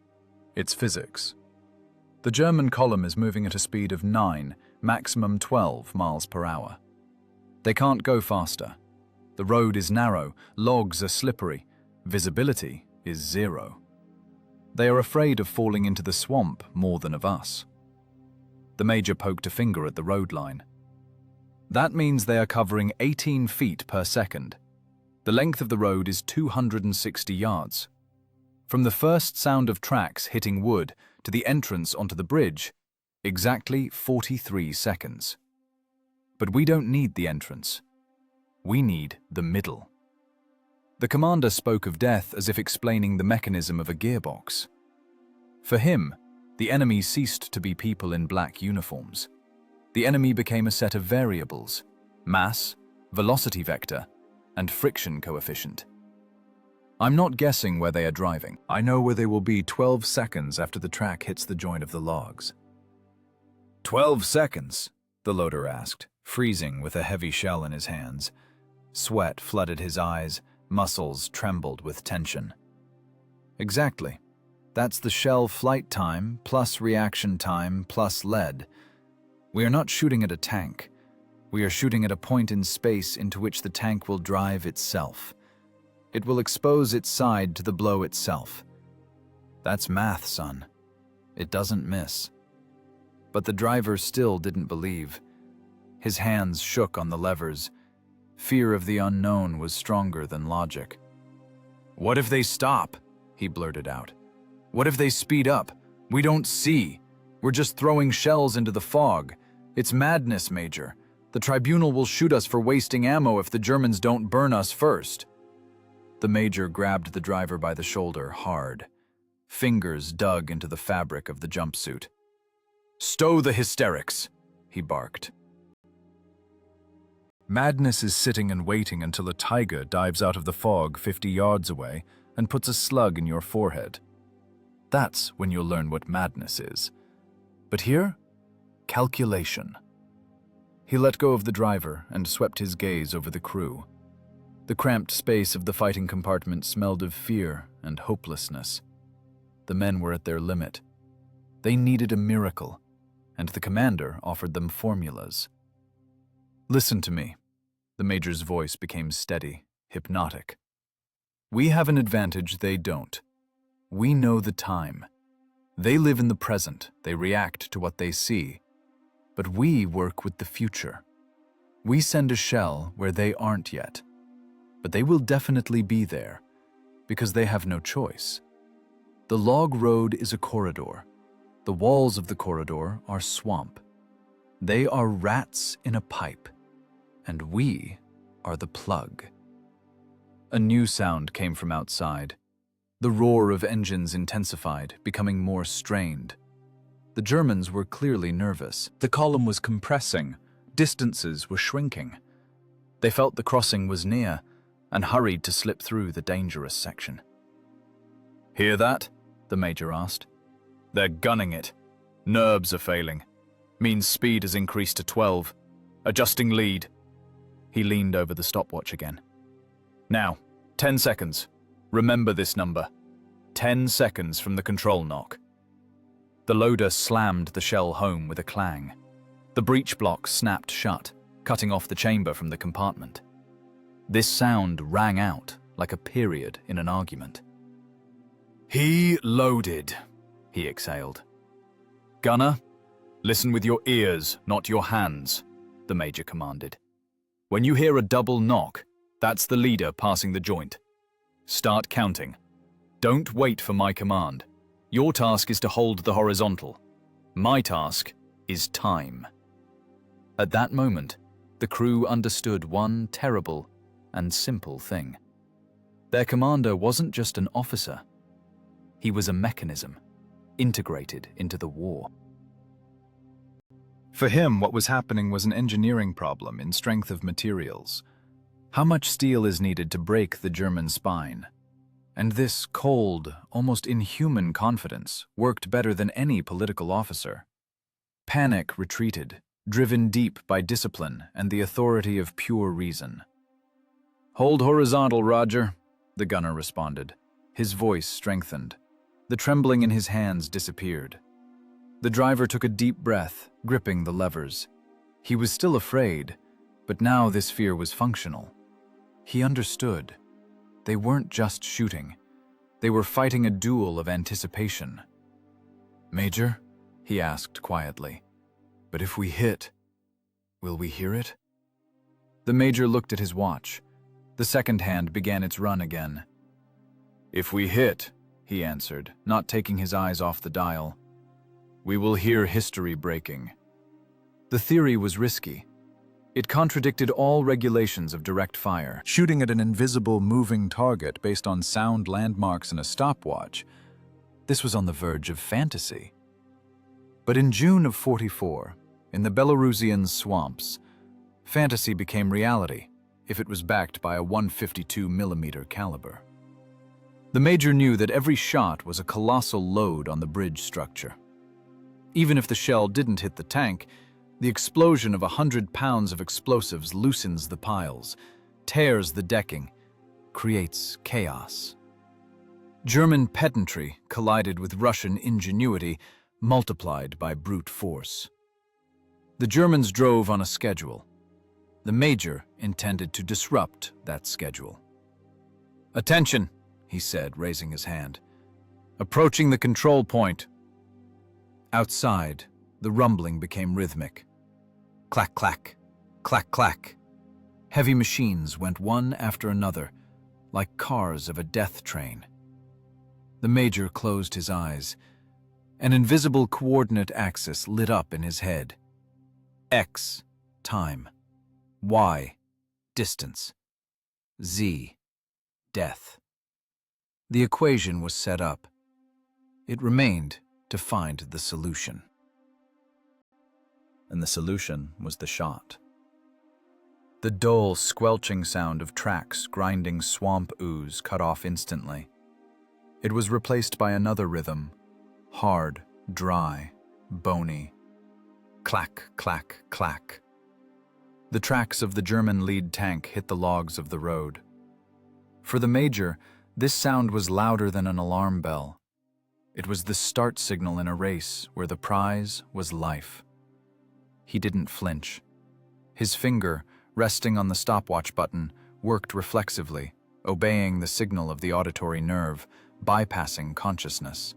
It's physics. The German column is moving at a speed of 9, maximum 12 miles per hour. They can't go faster. The road is narrow, logs are slippery, visibility is 0. They are afraid of falling into the swamp more than of us. The Major poked a finger at the road line. That means they are covering 18 feet per second. The length of the road is 260 yards. From the first sound of tracks hitting wood to the entrance onto the bridge, exactly 43 seconds. But we don't need the entrance. We need the middle. The commander spoke of death as if explaining the mechanism of a gearbox. For him, the enemy ceased to be people in black uniforms. The enemy became a set of variables: mass, velocity vector, and friction coefficient. I'm not guessing where they are driving. I know where they will be 12 seconds after the track hits the joint of the logs. 12 seconds? The loader asked, freezing with a heavy shell in his hands. Sweat flooded his eyes, muscles trembled with tension. Exactly. That's the shell flight time plus reaction time plus lead. We are not shooting at a tank. We are shooting at a point in space into which the tank will drive itself. It will expose its side to the blow itself. That's math, son. It doesn't miss. But the driver still didn't believe. His hands shook on the levers. Fear of the unknown was stronger than logic. "What if they stop?" he blurted out. "What if they speed up? We don't see. We're just throwing shells into the fog. It's madness, Major. The tribunal will shoot us for wasting ammo if the Germans don't burn us first." The Major grabbed the driver by the shoulder hard. Fingers dug into the fabric of the jumpsuit. "Stow the hysterics," he barked. Madness is sitting and waiting until a tiger dives out of the fog 50 yards away and puts a slug in your forehead. That's when you'll learn what madness is. But here, calculation. He let go of the driver and swept his gaze over the crew. The cramped space of the fighting compartment smelled of fear and hopelessness. The men were at their limit. They needed a miracle, and the commander offered them formulas. "Listen to me." The Major's voice became steady, hypnotic. "We have an advantage they don't. We know the time. They live in the present, they react to what they see. But we work with the future. We send a shell where they aren't yet. But they will definitely be there, because they have no choice. The log road is a corridor. The walls of the corridor are swamp. They are rats in a pipe, and we are the plug." A new sound came from outside. The roar of engines intensified, becoming more strained. The Germans were clearly nervous. The column was compressing. Distances were shrinking. They felt the crossing was near and hurried to slip through the dangerous section. "Hear that?" the Major asked. "They're gunning it. NURBS are failing. Means speed has increased to 12. Adjusting lead." He leaned over the stopwatch again. "Now, 10 seconds. Remember this number. 10 seconds from the control knock." The loader slammed the shell home with a clang. The breech block snapped shut, cutting off the chamber from the compartment. This sound rang out like a period in an argument. "He loaded," he exhaled. Gunner, listen with your ears, not your hands, the Major commanded. When you hear a double knock, that's the leader passing the joint. Start counting. Don't wait for my command. Your task is to hold the horizontal. My task is time. At that moment, the crew understood one terrible and simple thing. Their commander wasn't just an officer. He was a mechanism, integrated into the war. For him, what was happening was an engineering problem in strength of materials. How much steel is needed to break the German spine? And this cold, almost inhuman confidence worked better than any political officer. Panic retreated, driven deep by discipline and the authority of pure reason. "Hold horizontal, Roger," the gunner responded. His voice strengthened. The trembling in his hands disappeared. The driver took a deep breath, gripping the levers. He was still afraid, but now this fear was functional. He understood. They weren't just shooting. They were fighting a duel of anticipation. "Major?" he asked quietly. "But if we hit, will we hear it?" The Major looked at his watch. The second hand began its run again. "If we hit," he answered, not taking his eyes off the dial, "we will hear history breaking." The theory was risky. It contradicted all regulations of direct fire. Shooting at an invisible, moving target based on sound landmarks and a stopwatch, this was on the verge of fantasy. But in June of '44, in the Belarusian swamps, fantasy became reality if it was backed by a 152mm caliber. The Major knew that every shot was a colossal load on the bridge structure. Even if the shell didn't hit the tank, the explosion of 100 pounds of explosives loosens the piles, tears the decking, creates chaos. German pedantry collided with Russian ingenuity, multiplied by brute force. The Germans drove on a schedule. The Major intended to disrupt that schedule. "Attention," he said, raising his hand. "Approaching the control point." Outside, the rumbling became rhythmic. Clack, clack, clack, clack. Heavy machines went one after another, like cars of a death train. The Major closed his eyes. An invisible coordinate axis lit up in his head. X, time. Y, distance. Z, death. The equation was set up. It remained to find the solution. And the solution was the shot. The dull, squelching sound of tracks grinding swamp ooze cut off instantly. It was replaced by another rhythm, hard, dry, bony. Clack, clack, clack. The tracks of the German lead tank hit the logs of the road. For the Major, this sound was louder than an alarm bell. It was the start signal in a race where the prize was life. He didn't flinch. His finger, resting on the stopwatch button, worked reflexively, obeying the signal of the auditory nerve, bypassing consciousness.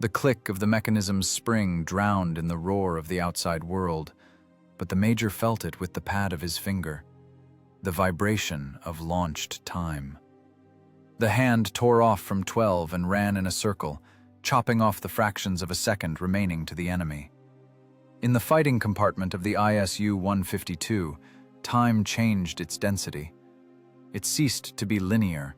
The click of the mechanism's spring drowned in the roar of the outside world, but the Major felt it with the pad of his finger, the vibration of launched time. The hand tore off from 12 and ran in a circle, chopping off the fractions of a second remaining to the enemy. In the fighting compartment of the ISU-152, time changed its density. It ceased to be linear.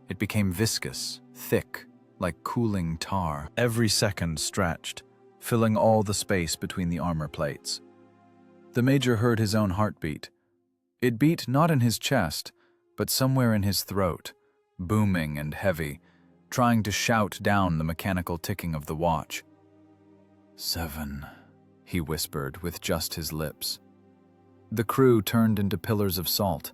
It became viscous, thick, like cooling tar. Every second stretched, filling all the space between the armor plates. The Major heard his own heartbeat. It beat not in his chest, but somewhere in his throat, booming and heavy, trying to shout down the mechanical ticking of the watch. 7, he whispered with just his lips. The crew turned into pillars of salt.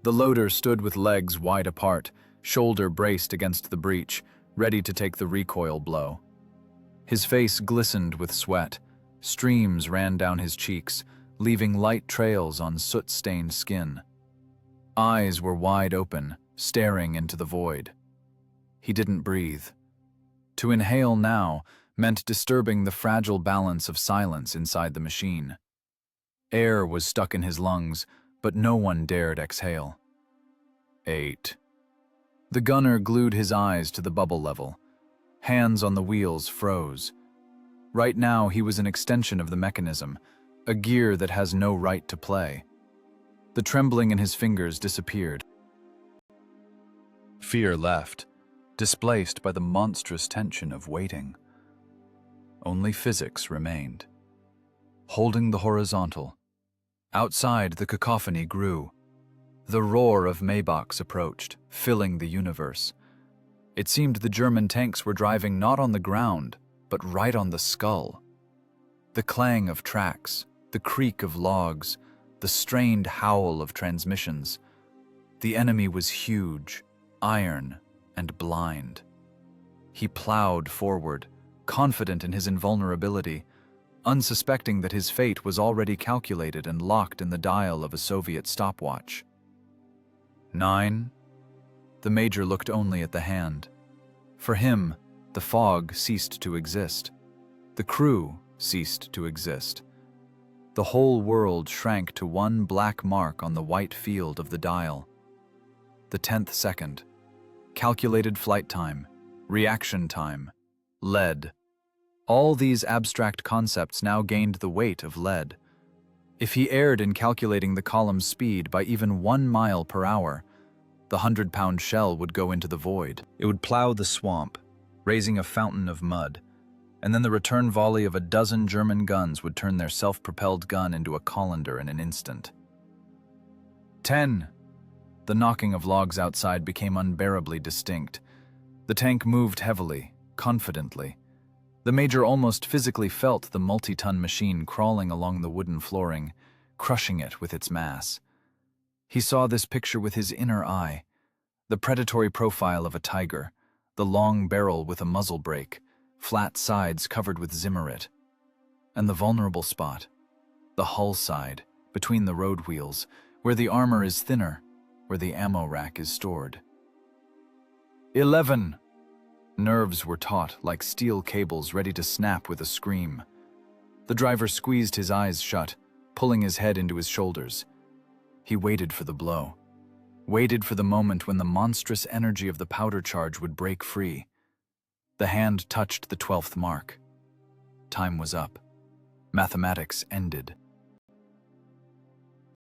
The loader stood with legs wide apart, shoulder braced against the breech, ready to take the recoil blow. His face glistened with sweat. Streams ran down his cheeks, leaving light trails on soot-stained skin. Eyes were wide open, staring into the void. He didn't breathe. To inhale now meant disturbing the fragile balance of silence inside the machine. Air was stuck in his lungs, but no one dared exhale. 8. The gunner glued his eyes to the bubble level. Hands on the wheels froze. Right now he was an extension of the mechanism, a gear that has no right to play. The trembling in his fingers disappeared. Fear left, displaced by the monstrous tension of waiting. Only physics remained. Holding the horizontal. Outside, the cacophony grew. The roar of Maybachs approached, filling the universe. It seemed the German tanks were driving not on the ground, but right on the skull. The clang of tracks, the creak of logs, the strained howl of transmissions. The enemy was huge, iron, and blind. He plowed forward, confident in his invulnerability, unsuspecting that his fate was already calculated and locked in the dial of a Soviet stopwatch. 9. The major looked only at the hand. For him, the fog ceased to exist. The crew ceased to exist. The whole world shrank to one black mark on the white field of the dial. The 10th second. Calculated flight time, reaction time, lead. All these abstract concepts now gained the weight of lead. If he erred in calculating the column's speed by even 1 mile per hour, the 100-pound shell would go into the void. It would plow the swamp, raising a fountain of mud, and then the return volley of a dozen German guns would turn their self-propelled gun into a colander in an instant. 10. The knocking of logs outside became unbearably distinct. The tank moved heavily, confidently. The major almost physically felt the multi-ton machine crawling along the wooden flooring, crushing it with its mass. He saw this picture with his inner eye, the predatory profile of a tiger, the long barrel with a muzzle brake, flat sides covered with zimmerit, and the vulnerable spot, the hull side, between the road wheels, where the armor is thinner, where the ammo rack is stored. 11. Nerves were taut like steel cables ready to snap with a scream. The driver squeezed his eyes shut, pulling his head into his shoulders. He waited for the blow, waited for the moment when the monstrous energy of the powder charge would break free. The hand touched the 12th mark. Time was up. Mathematics ended.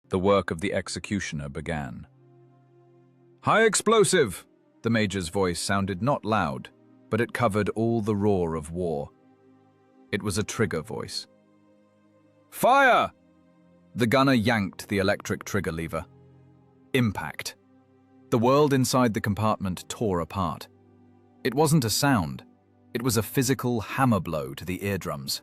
The work of the executioner began. "High explosive!" The major's voice sounded not loud, but it covered all the roar of war. It was a trigger voice. "Fire!" The gunner yanked the electric trigger lever. Impact. The world inside the compartment tore apart. It wasn't a sound. It was a physical hammer blow to the eardrums.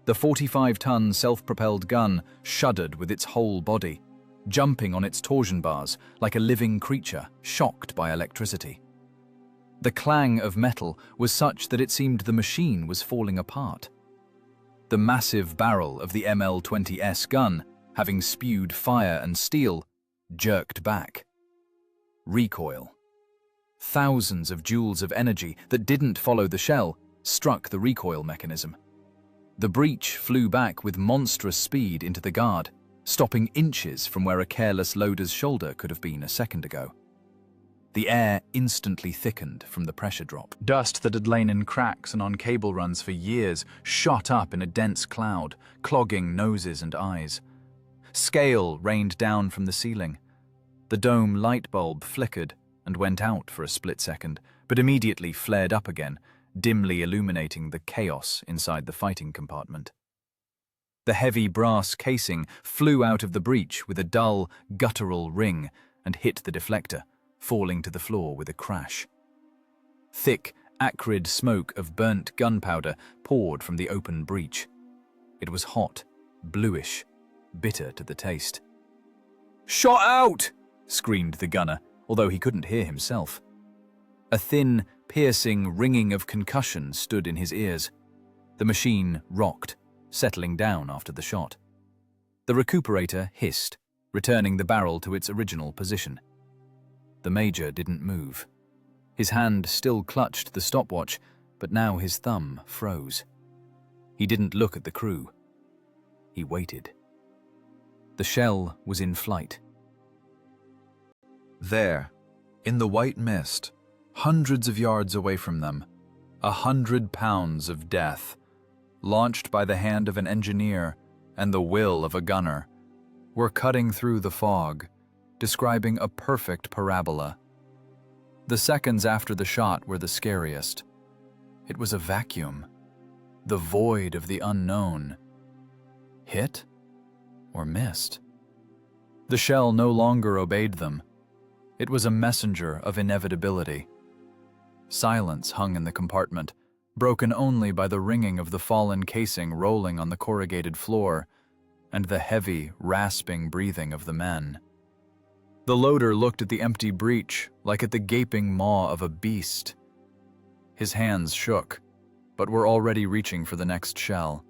The 45-ton self-propelled gun shuddered with its whole body, jumping on its torsion bars like a living creature shocked by electricity. The clang of metal was such that it seemed the machine was falling apart. The massive barrel of the ML-20S gun, having spewed fire and steel, jerked back. Recoil. Thousands of joules of energy that didn't follow the shell struck the recoil mechanism. The breech flew back with monstrous speed into the guard, stopping inches from where a careless loader's shoulder could have been a second ago. The air instantly thickened from the pressure drop. Dust that had lain in cracks and on cable runs for years shot up in a dense cloud, clogging noses and eyes. Scale rained down from the ceiling. The dome light bulb flickered and went out for a split second, but immediately flared up again, dimly illuminating the chaos inside the fighting compartment. The heavy brass casing flew out of the breech with a dull, guttural ring and hit the deflector, falling to the floor with a crash. Thick, acrid smoke of burnt gunpowder poured from the open breech. It was hot, bluish, bitter to the taste. "Shot out!" screamed the gunner, although he couldn't hear himself. A thin, piercing ringing of concussion stood in his ears. The machine rocked, settling down after the shot. The recuperator hissed, returning the barrel to its original position. The major didn't move. His hand still clutched the stopwatch, but now his thumb froze. He didn't look at the crew. He waited. The shell was in flight. There, in the white mist, hundreds of yards away from them, 100 pounds of death, launched by the hand of an engineer and the will of a gunner, were cutting through the fog, describing a perfect parabola. The seconds after the shot were the scariest. It was a vacuum, the void of the unknown. Hit or missed? The shell no longer obeyed them. It was a messenger of inevitability. Silence hung in the compartment, broken only by the ringing of the fallen casing rolling on the corrugated floor and the heavy, rasping breathing of the men. The loader looked at the empty breech like at the gaping maw of a beast. His hands shook, but were already reaching for the next shell.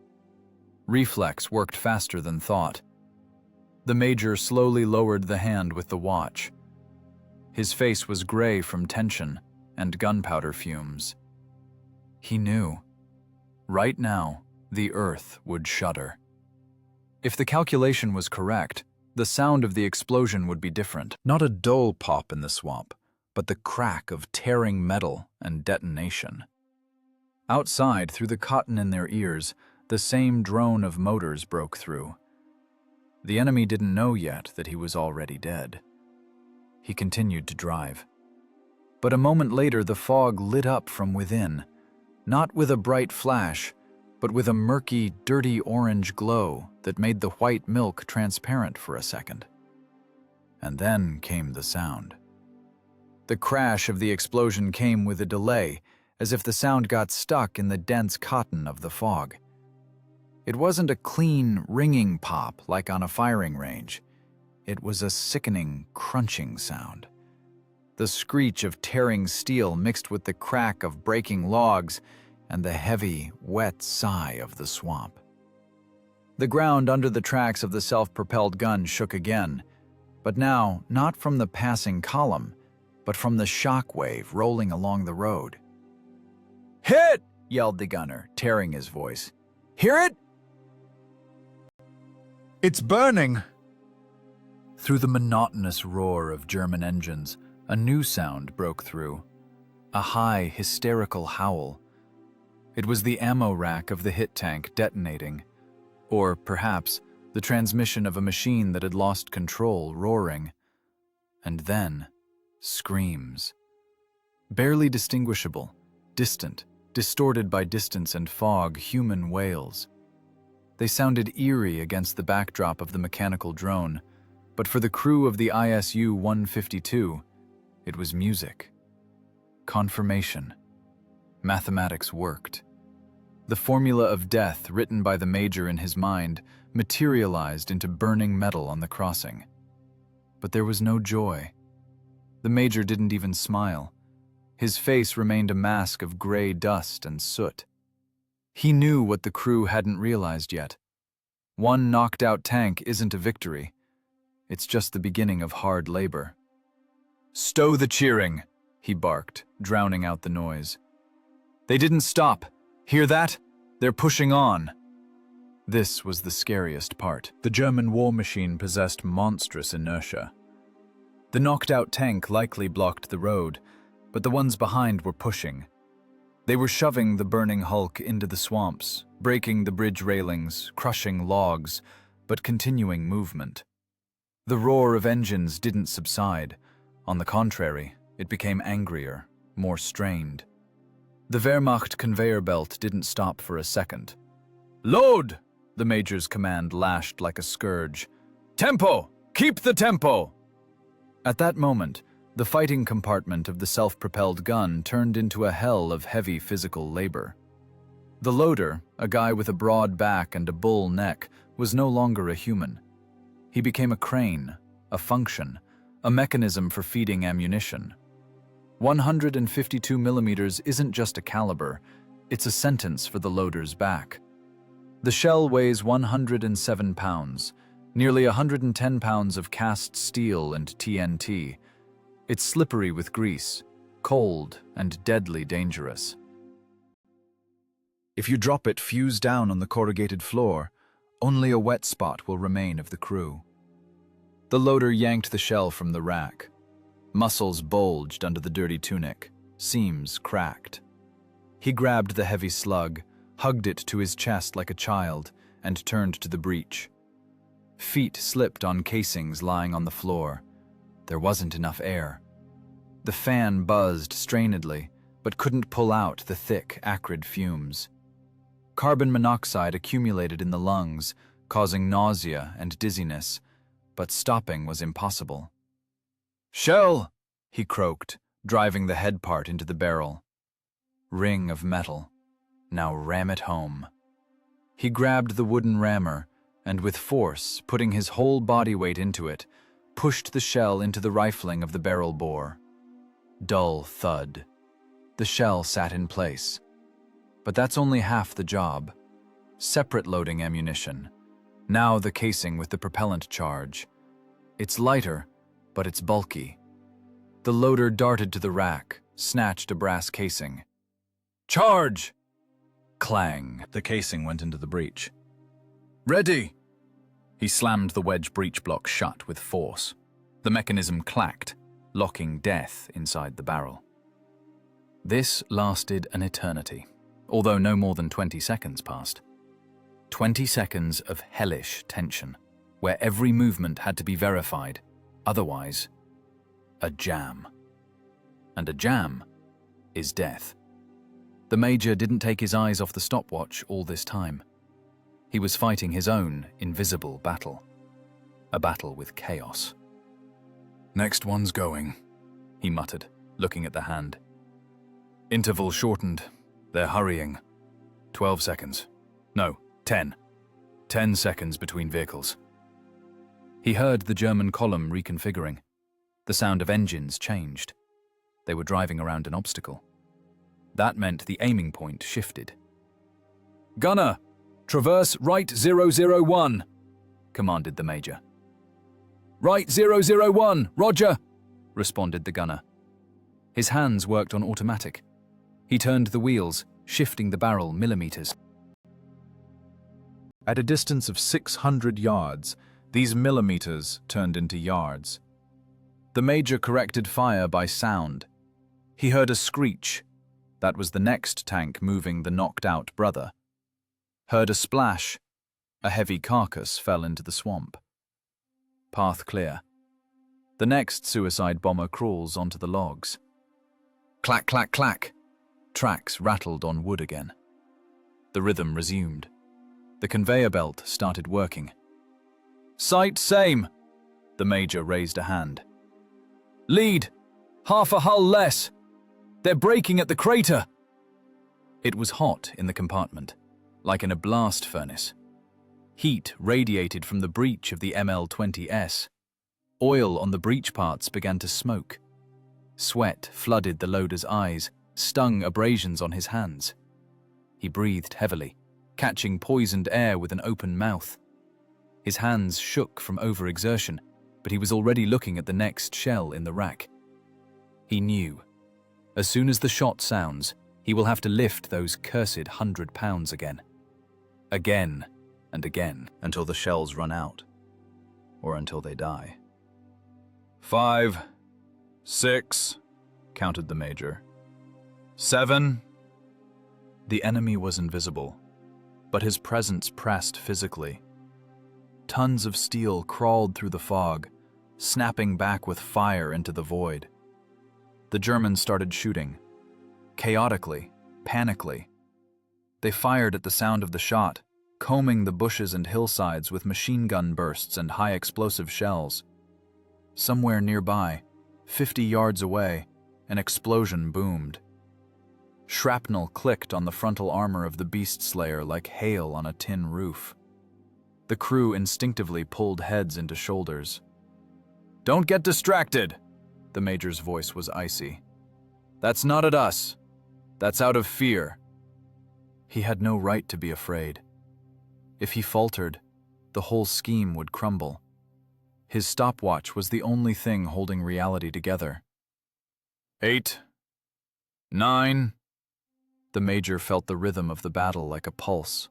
Reflex worked faster than thought. The major slowly lowered the hand with the watch. His face was gray from tension and gunpowder fumes. He knew. Right now, the earth would shudder. If the calculation was correct, the sound of the explosion would be different. Not a dull pop in the swamp, but the crack of tearing metal and detonation. Outside, through the cotton in their ears, the same drone of motors broke through. The enemy didn't know yet that he was already dead. He continued to drive. But a moment later, the fog lit up from within, not with a bright flash, but with a murky, dirty orange glow that made the white milk transparent for a second. And then came the sound. The crash of the explosion came with a delay, as if the sound got stuck in the dense cotton of the fog. It wasn't a clean, ringing pop like on a firing range. It was a sickening, crunching sound. The screech of tearing steel mixed with the crack of breaking logs and the heavy, wet sigh of the swamp. The ground under the tracks of the self-propelled gun shook again, but now not from the passing column, but from the shock wave rolling along the road. "Hit!" yelled the gunner, tearing his voice. "Hear it?" "It's burning!" Through the monotonous roar of German engines, a new sound broke through. A high, hysterical howl. It was the ammo rack of the hit tank detonating, or perhaps the transmission of a machine that had lost control roaring. And then, screams. Barely distinguishable, distant, distorted by distance and fog, human wails. They sounded eerie against the backdrop of the mechanical drone, but for the crew of the ISU-152, it was music. Confirmation. Mathematics worked. The formula of death written by the major in his mind materialized into burning metal on the crossing. But there was no joy. The major didn't even smile. His face remained a mask of gray dust and soot. He knew what the crew hadn't realized yet. One knocked-out tank isn't a victory. It's just the beginning of hard labor. "Stow the cheering," he barked, drowning out the noise. "They didn't stop. Hear that? They're pushing on." This was the scariest part. The German war machine possessed monstrous inertia. The knocked-out tank likely blocked the road, but the ones behind were pushing. They were shoving the burning hulk into the swamps, breaking the bridge railings, crushing logs, but continuing movement. The roar of engines didn't subside. On the contrary, it became angrier, more strained. The Wehrmacht conveyor belt didn't stop for a second. "Load!" the major's command lashed like a scourge. "Tempo! Keep the tempo!" At that moment, the fighting compartment of the self-propelled gun turned into a hell of heavy physical labor. The loader, a guy with a broad back and a bull neck, was no longer a human. He became a crane, a function, a mechanism for feeding ammunition. 152 millimeters isn't just a caliber, it's a sentence for the loader's back. The shell weighs 107 pounds, nearly 110 pounds of cast steel and TNT. It's slippery with grease, cold and deadly dangerous. If you drop it fuse down on the corrugated floor, only a wet spot will remain of the crew. The loader yanked the shell from the rack. Muscles bulged under the dirty tunic, seams cracked. He grabbed the heavy slug, hugged it to his chest like a child, and turned to the breech. Feet slipped on casings lying on the floor. There wasn't enough air. The fan buzzed strainedly, but couldn't pull out the thick, acrid fumes. Carbon monoxide accumulated in the lungs, causing nausea and dizziness, but stopping was impossible. "Shell!" he croaked, driving the head part into the barrel. Ring of metal. Now ram it home. He grabbed the wooden rammer, and with force, putting his whole body weight into it, pushed the shell into the rifling of the barrel bore. Dull thud. The shell sat in place. But that's only half the job. Separate loading ammunition. Now the casing with the propellant charge. It's lighter, but it's bulky. The loader darted to the rack, snatched a brass casing. "Charge!" Clang. The casing went into the breech. "Ready!" He slammed the wedge breech block shut with force. The mechanism clacked, locking death inside the barrel. This lasted an eternity, although no more than 20 seconds passed. 20 seconds of hellish tension, where every movement had to be verified, otherwise, a jam. And a jam is death. The Major didn't take his eyes off the stopwatch all this time. He was fighting his own invisible battle. A battle with chaos. "Next one's going," he muttered, looking at the hand. "Interval shortened. They're hurrying. 12 seconds. No, 10. 10 seconds between vehicles." He heard the German column reconfiguring. The sound of engines changed. They were driving around an obstacle. That meant the aiming point shifted. "Gunner, traverse right 001, commanded the Major. "Right 001, roger," responded the gunner. His hands worked on automatic. He turned the wheels, shifting the barrel millimeters. At a distance of 600 yards, these millimeters turned into yards. The Major corrected fire by sound. He heard a screech. That was the next tank moving the knocked-out brother. Heard a splash. A heavy carcass fell into the swamp. Path clear. The next suicide bomber crawls onto the logs. Clack, clack, clack. Tracks rattled on wood again. The rhythm resumed. The conveyor belt started working. "Sight same." The Major raised a hand. "Lead! Half a hull less! They're braking at the crater!" It was hot in the compartment, like in a blast furnace. Heat radiated from the breech of the ML-20S. Oil on the breech parts began to smoke. Sweat flooded the loader's eyes, stung abrasions on his hands. He breathed heavily, catching poisoned air with an open mouth. His hands shook from overexertion, but he was already looking at the next shell in the rack. He knew. As soon as the shot sounds, he will have to lift those cursed 100 pounds again. Again and again, until the shells run out. Or until they die. 5, 6, counted the Major. 7. The enemy was invisible, but his presence pressed physically. Tons of steel crawled through the fog, snapping back with fire into the void. The Germans started shooting. Chaotically, panically. They fired at the sound of the shot, combing the bushes and hillsides with machine gun bursts and high explosive shells. Somewhere nearby, 50 yards away, an explosion boomed. Shrapnel clicked on the frontal armor of the Beast Slayer like hail on a tin roof. The crew instinctively pulled heads into shoulders. "Don't get distracted!" The Major's voice was icy. "That's not at us. That's out of fear." He had no right to be afraid. If he faltered, the whole scheme would crumble. His stopwatch was the only thing holding reality together. 8, 9... The Major felt the rhythm of the battle like a pulse.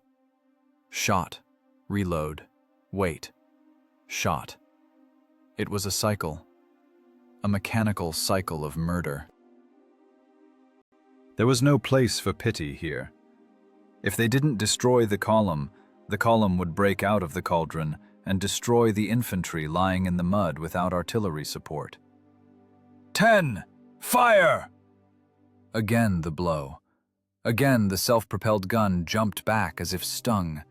Shot, reload, wait, shot. It was a cycle, a mechanical cycle of murder. There was no place for pity here. If they didn't destroy the column would break out of the cauldron and destroy the infantry lying in the mud without artillery support. 10! Fire! Again the blow. Again the self-propelled gun jumped back as if stung.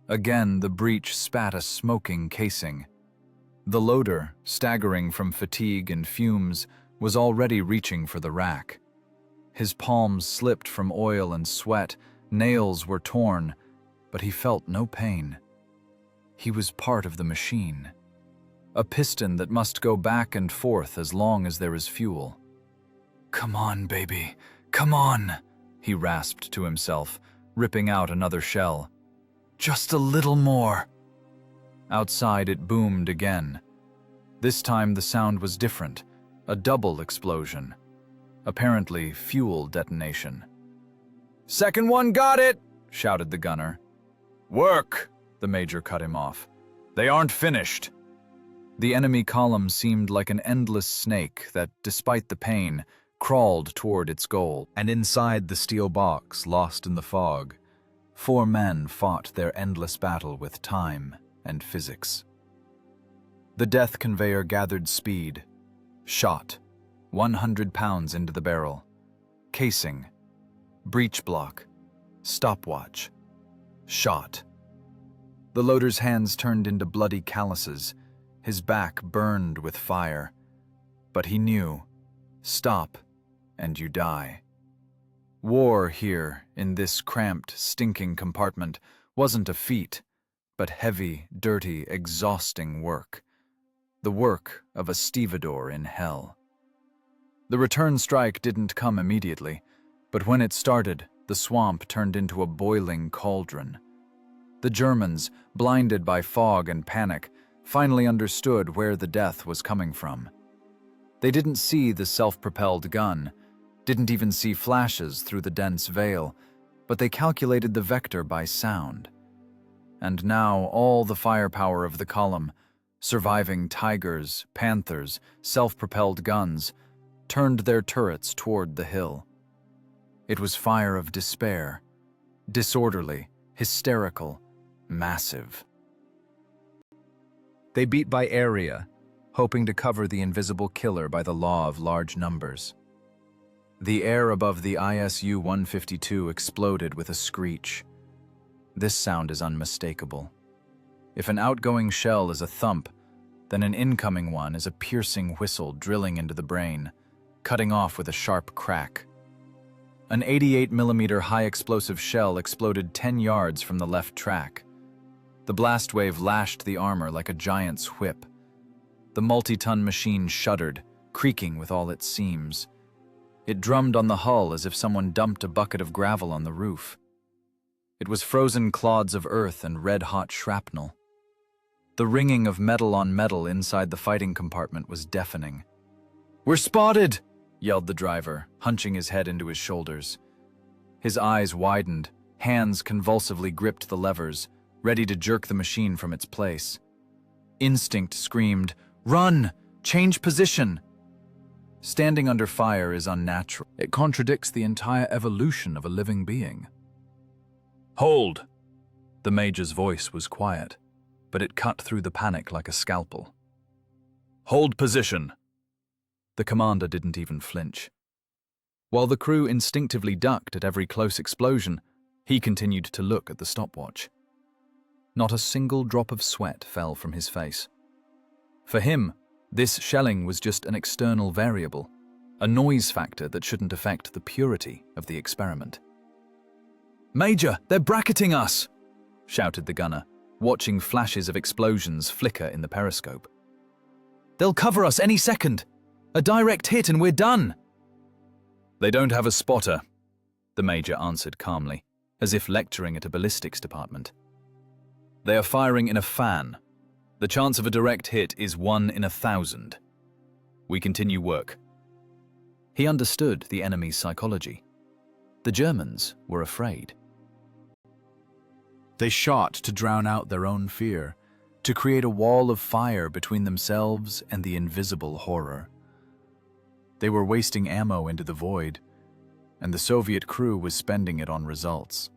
Again the breech spat a smoking casing. The loader, staggering from fatigue and fumes, was already reaching for the rack. His palms slipped from oil and sweat, nails were torn, but he felt no pain. He was part of the machine. A piston that must go back and forth as long as there is fuel. "Come on, baby, come on," he rasped to himself, ripping out another shell. "Just a little more." Outside it boomed again. This time the sound was different, a double explosion. Apparently fuel detonation. "Second one got it!" shouted the gunner. "Work!" the Major cut him off. "They aren't finished." The enemy column seemed like an endless snake that, despite the pain, crawled toward its goal. And inside the steel box, lost in the fog, 4 men fought their endless battle with time and physics. The death conveyor gathered speed. Shot, 100 pounds into the barrel. Casing, breech block, stopwatch, shot. The loader's hands turned into bloody calluses. His back burned with fire. But he knew, stop and you die. War here, in this cramped, stinking compartment, wasn't a feat, but heavy, dirty, exhausting work. The work of a stevedore in hell. The return strike didn't come immediately, but when it started, the swamp turned into a boiling cauldron. The Germans, blinded by fog and panic, finally understood where the death was coming from. They didn't see the self-propelled gun, didn't even see flashes through the dense veil, but they calculated the vector by sound. And now all the firepower of the column, surviving Tigers, Panthers, self-propelled guns, turned their turrets toward the hill. It was fire of despair, disorderly, hysterical, massive. They beat by area, hoping to cover the invisible killer by the law of large numbers. The air above the ISU-152 exploded with a screech. This sound is unmistakable. If an outgoing shell is a thump, then an incoming one is a piercing whistle drilling into the brain, cutting off with a sharp crack. An 88mm high-explosive shell exploded 10 yards from the left track. The blast wave lashed the armor like a giant's whip. The multi-ton machine shuddered, creaking with all its seams. It drummed on the hull as if someone dumped a bucket of gravel on the roof. It was frozen clods of earth and red-hot shrapnel. The ringing of metal on metal inside the fighting compartment was deafening. "We're spotted!" yelled the driver, hunching his head into his shoulders. His eyes widened, hands convulsively gripped the levers, ready to jerk the machine from its place. Instinct screamed, "Run! Change position!" Standing under fire is unnatural. It contradicts the entire evolution of a living being. "Hold!" The Major's voice was quiet, but it cut through the panic like a scalpel. "Hold position!" The commander didn't even flinch. While the crew instinctively ducked at every close explosion, he continued to look at the stopwatch. Not a single drop of sweat fell from his face. For him, this shelling was just an external variable, a noise factor that shouldn't affect the purity of the experiment. "Major, they're bracketing us!" shouted the gunner, watching flashes of explosions flicker in the periscope. "They'll cover us any second! A direct hit and we're done!" "They don't have a spotter," the Major answered calmly, as if lecturing at a ballistics department. "They are firing in a fan. The chance of a direct hit is 1 in 1,000. We continue work." He understood the enemy's psychology. The Germans were afraid. They shot to drown out their own fear, to create a wall of fire between themselves and the invisible horror. They were wasting ammo into the void, and the Soviet crew was spending it on results.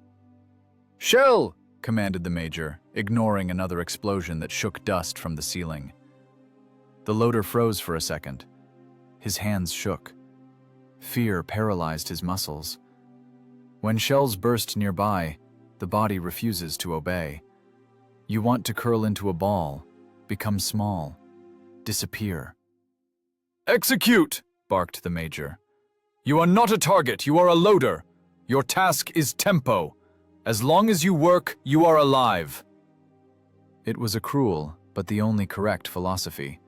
"Shell!" commanded the major, ignoring another explosion that shook dust from the ceiling. The loader froze for a second. His hands shook. Fear paralyzed his muscles. When shells burst nearby, the body refuses to obey. You want to curl into a ball, become small, disappear. "Execute!" barked the major. "You are not a target, you are a loader. Your task is tempo. As long as you work, you are alive." It was a cruel, but the only correct philosophy.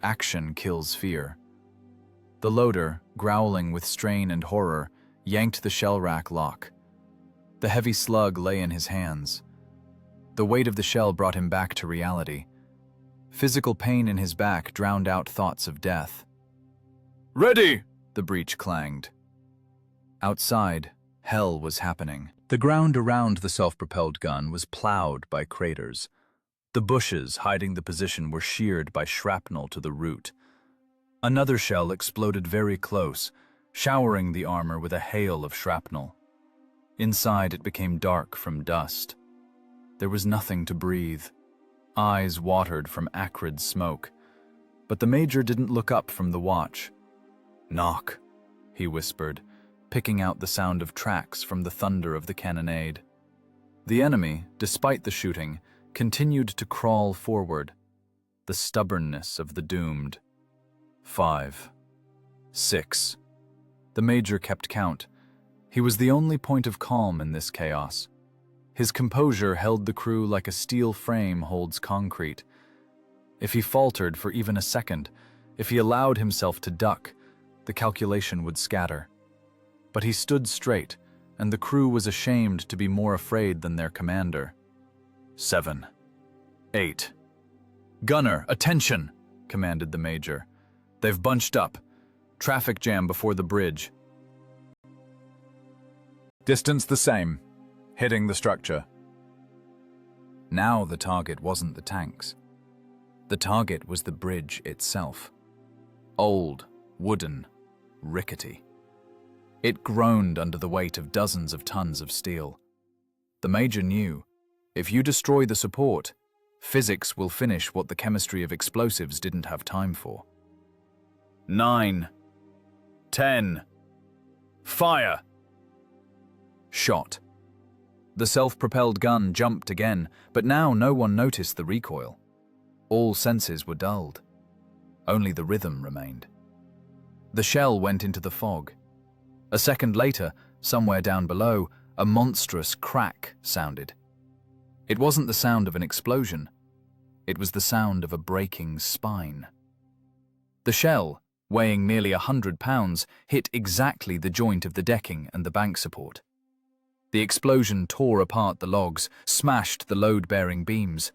Action kills fear. The loader, growling with strain and horror, yanked the shell rack lock. The heavy slug lay in his hands. The weight of the shell brought him back to reality. Physical pain in his back drowned out thoughts of death. "Ready!" the breech clanged. Outside, hell was happening. The ground around the self-propelled gun was plowed by craters. The bushes hiding the position were sheared by shrapnel to the root. Another shell exploded very close, showering the armor with a hail of shrapnel. Inside, it became dark from dust. There was nothing to breathe. Eyes watered from acrid smoke. But the major didn't look up from the watch. "Knock," he whispered, picking out the sound of tracks from the thunder of the cannonade. The enemy, despite the shooting, continued to crawl forward. The stubbornness of the doomed. 5, 6. The major kept count. He was the only point of calm in this chaos. His composure held the crew like a steel frame holds concrete. If he faltered for even a second, if he allowed himself to duck, the calculation would scatter. But he stood straight, and the crew was ashamed to be more afraid than their commander. 7, 8. "Gunner, attention!" commanded the major. "They've bunched up. Traffic jam before the bridge." Distance the same. Hitting the structure. Now the target wasn't the tanks. The target was the bridge itself. Old, wooden, rickety. It groaned under the weight of dozens of tons of steel. The major knew, if you destroy the support, physics will finish what the chemistry of explosives didn't have time for. 9, 10, fire! Shot. The self-propelled gun jumped again, but now no one noticed the recoil. All senses were dulled. Only the rhythm remained. The shell went into the fog. A second later, somewhere down below, a monstrous crack sounded. It wasn't the sound of an explosion. It was the sound of a breaking spine. The shell, weighing nearly 100 pounds, hit exactly the joint of the decking and the bank support. The explosion tore apart the logs, smashed the load-bearing beams.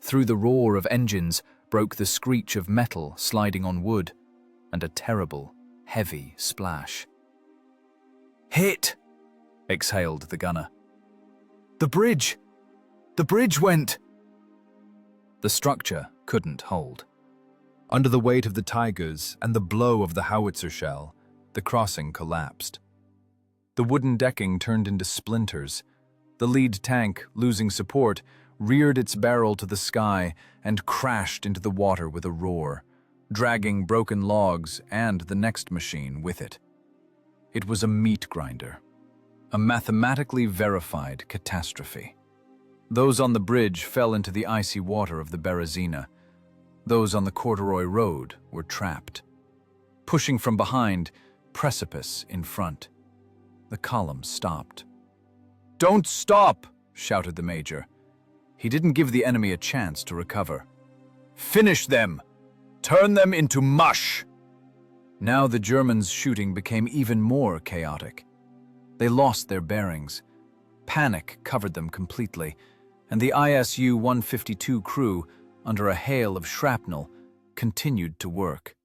Through the roar of engines broke the screech of metal sliding on wood, and a terrible, heavy splash. "Hit!" exhaled the gunner. "The bridge! The bridge went!" The structure couldn't hold. Under the weight of the Tigers and the blow of the howitzer shell, the crossing collapsed. The wooden decking turned into splinters. The lead tank, losing support, reared its barrel to the sky and crashed into the water with a roar, dragging broken logs and the next machine with it. It was a meat grinder, a mathematically verified catastrophe. Those on the bridge fell into the icy water of the Berezina. Those on the corduroy road were trapped. Pushing from behind, precipice in front. The column stopped. "Don't stop!" shouted the major. He didn't give the enemy a chance to recover. "Finish them! Turn them into mush!" Now the Germans' shooting became even more chaotic. They lost their bearings. Panic covered them completely, and the ISU-152 crew, under a hail of shrapnel, continued to work,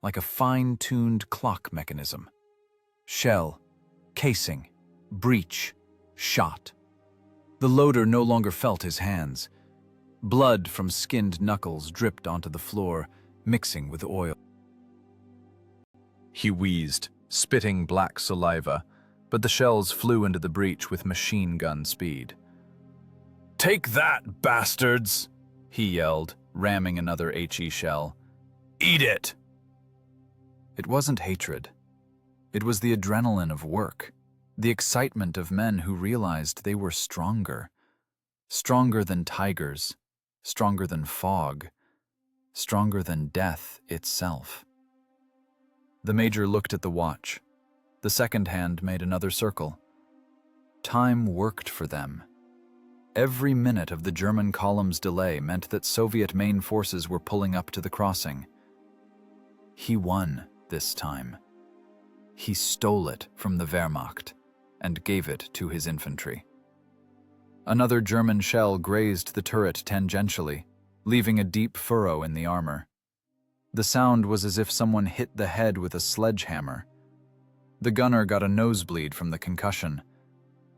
like a fine-tuned clock mechanism. Shell, Casing, breach, shot. The loader no longer felt his hands. Blood from skinned knuckles dripped onto the floor, mixing with oil. He wheezed, spitting black saliva, but the shells flew into the breach with machine gun speed. "Take that, bastards!" he yelled, ramming another HE shell. "Eat it!" It wasn't hatred. It was the adrenaline of work, the excitement of men who realized they were stronger. Stronger than tigers, stronger than fog, stronger than death itself. The major looked at the watch. The second hand made another circle. Time worked for them. Every minute of the German column's delay meant that Soviet main forces were pulling up to the crossing. He won this time. He stole it from the Wehrmacht and gave it to his infantry. Another German shell grazed the turret tangentially, leaving a deep furrow in the armor. The sound was as if someone hit the head with a sledgehammer. The gunner got a nosebleed from the concussion,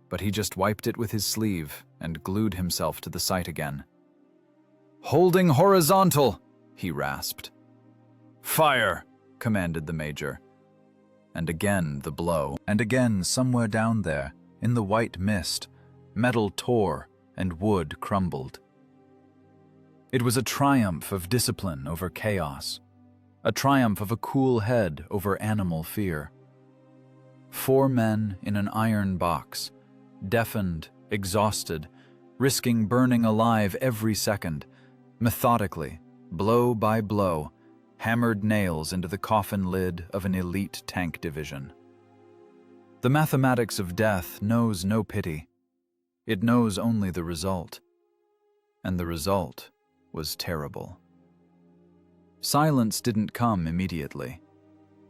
but he just wiped it with his sleeve and glued himself to the sight again. "Holding horizontal," he rasped. "Fire," commanded the major. And again the blow. And again, somewhere down there, in the white mist, metal tore and wood crumbled. It was a triumph of discipline over chaos, a triumph of a cool head over animal fear. 4 men in an iron box, deafened, exhausted, risking burning alive every second, methodically, blow by blow, hammered nails into the coffin lid of an elite tank division. The mathematics of death knows no pity. It knows only the result. And the result was terrible. Silence didn't come immediately.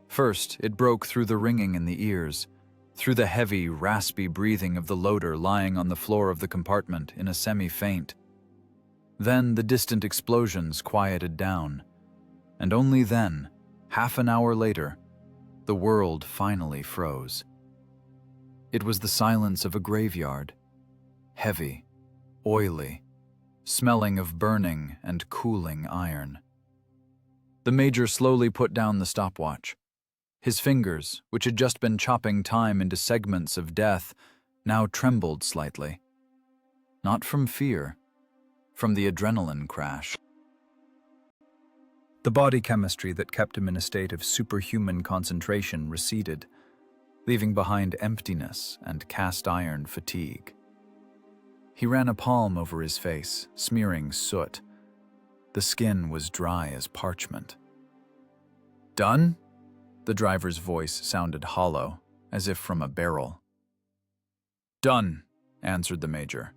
First, it broke through the ringing in the ears, through the heavy, raspy breathing of the loader lying on the floor of the compartment in a semi-faint. Then the distant explosions quieted down, and only then, half an hour later, the world finally froze. It was the silence of a graveyard, heavy, oily, smelling of burning and cooling iron. The major slowly put down the stopwatch. His fingers, which had just been chopping time into segments of death, now trembled slightly. Not from fear, from the adrenaline crash. The body chemistry that kept him in a state of superhuman concentration receded, leaving behind emptiness and cast-iron fatigue. He ran a palm over his face, smearing soot. The skin was dry as parchment. "Done?" The driver's voice sounded hollow, as if from a barrel. "Done," answered the major.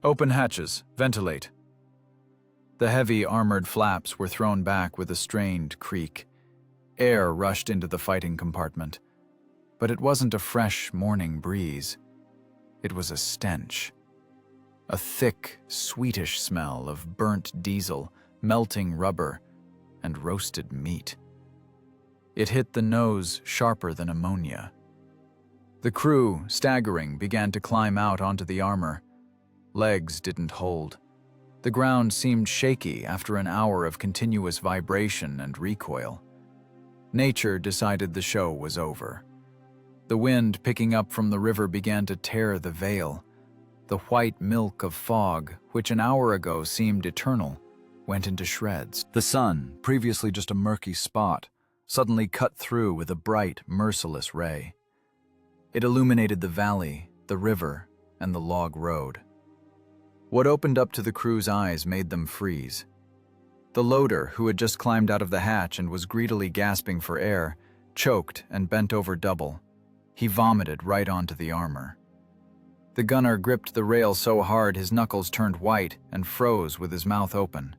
"Open hatches, ventilate." The heavy armored flaps were thrown back with a strained creak. Air rushed into the fighting compartment. But it wasn't a fresh morning breeze. It was a stench. A thick, sweetish smell of burnt diesel, melting rubber, and roasted meat. It hit the nose sharper than ammonia. The crew, staggering, began to climb out onto the armor. Legs didn't hold. The ground seemed shaky after an hour of continuous vibration and recoil. Nature decided the show was over. The wind picking up from the river began to tear the veil. The white milk of fog, which an hour ago seemed eternal, went into shreds. The sun, previously just a murky spot, suddenly cut through with a bright, merciless ray. It illuminated the valley, the river, and the log road. What opened up to the crew's eyes made them freeze. The loader, who had just climbed out of the hatch and was greedily gasping for air, choked and bent over double. He vomited right onto the armor. The gunner gripped the rail so hard his knuckles turned white and froze with his mouth open.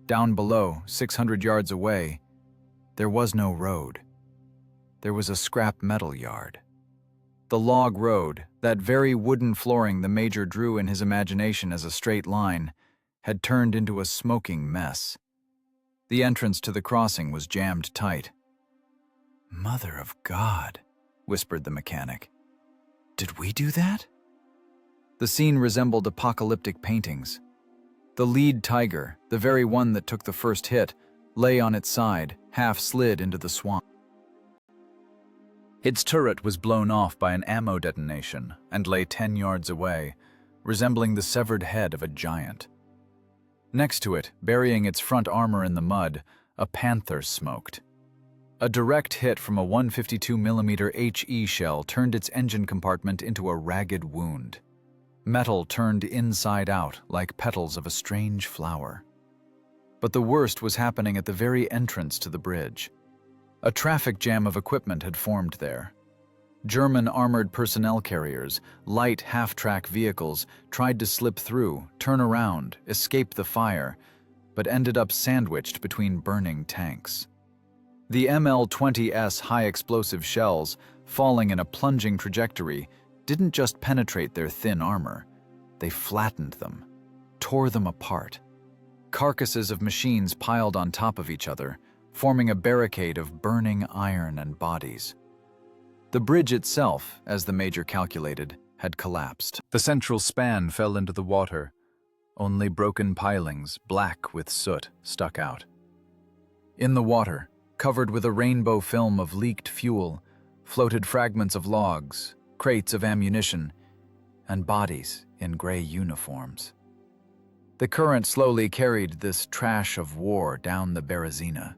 Down below, 600 yards away, there was no road. There was a scrap metal yard. The log road, that very wooden flooring the major drew in his imagination as a straight line, had turned into a smoking mess. The entrance to the crossing was jammed tight. Mother of God, whispered the mechanic. Did we do that? The scene resembled apocalyptic paintings. The lead tiger, the very one that took the first hit, lay on its side, half slid into the swamp. Its turret was blown off by an ammo detonation and lay 10 yards away, resembling the severed head of a giant. Next to it, burying its front armor in the mud, a panther smoked. A direct hit from a 152mm HE shell turned its engine compartment into a ragged wound. Metal turned inside out like petals of a strange flower. But the worst was happening at the very entrance to the bridge. A traffic jam of equipment had formed there. German armored personnel carriers, light half-track vehicles, tried to slip through, turn around, escape the fire, but ended up sandwiched between burning tanks. The ML-20S high-explosive shells, falling in a plunging trajectory, didn't just penetrate their thin armor. They flattened them, tore them apart. Carcasses of machines piled on top of each other, forming a barricade of burning iron and bodies. The bridge itself, as the Major calculated, had collapsed. The central span fell into the water. Only broken pilings, black with soot, stuck out. In the water, covered with a rainbow film of leaked fuel, floated fragments of logs, crates of ammunition, and bodies in gray uniforms. The current slowly carried this trash of war down the Berezina.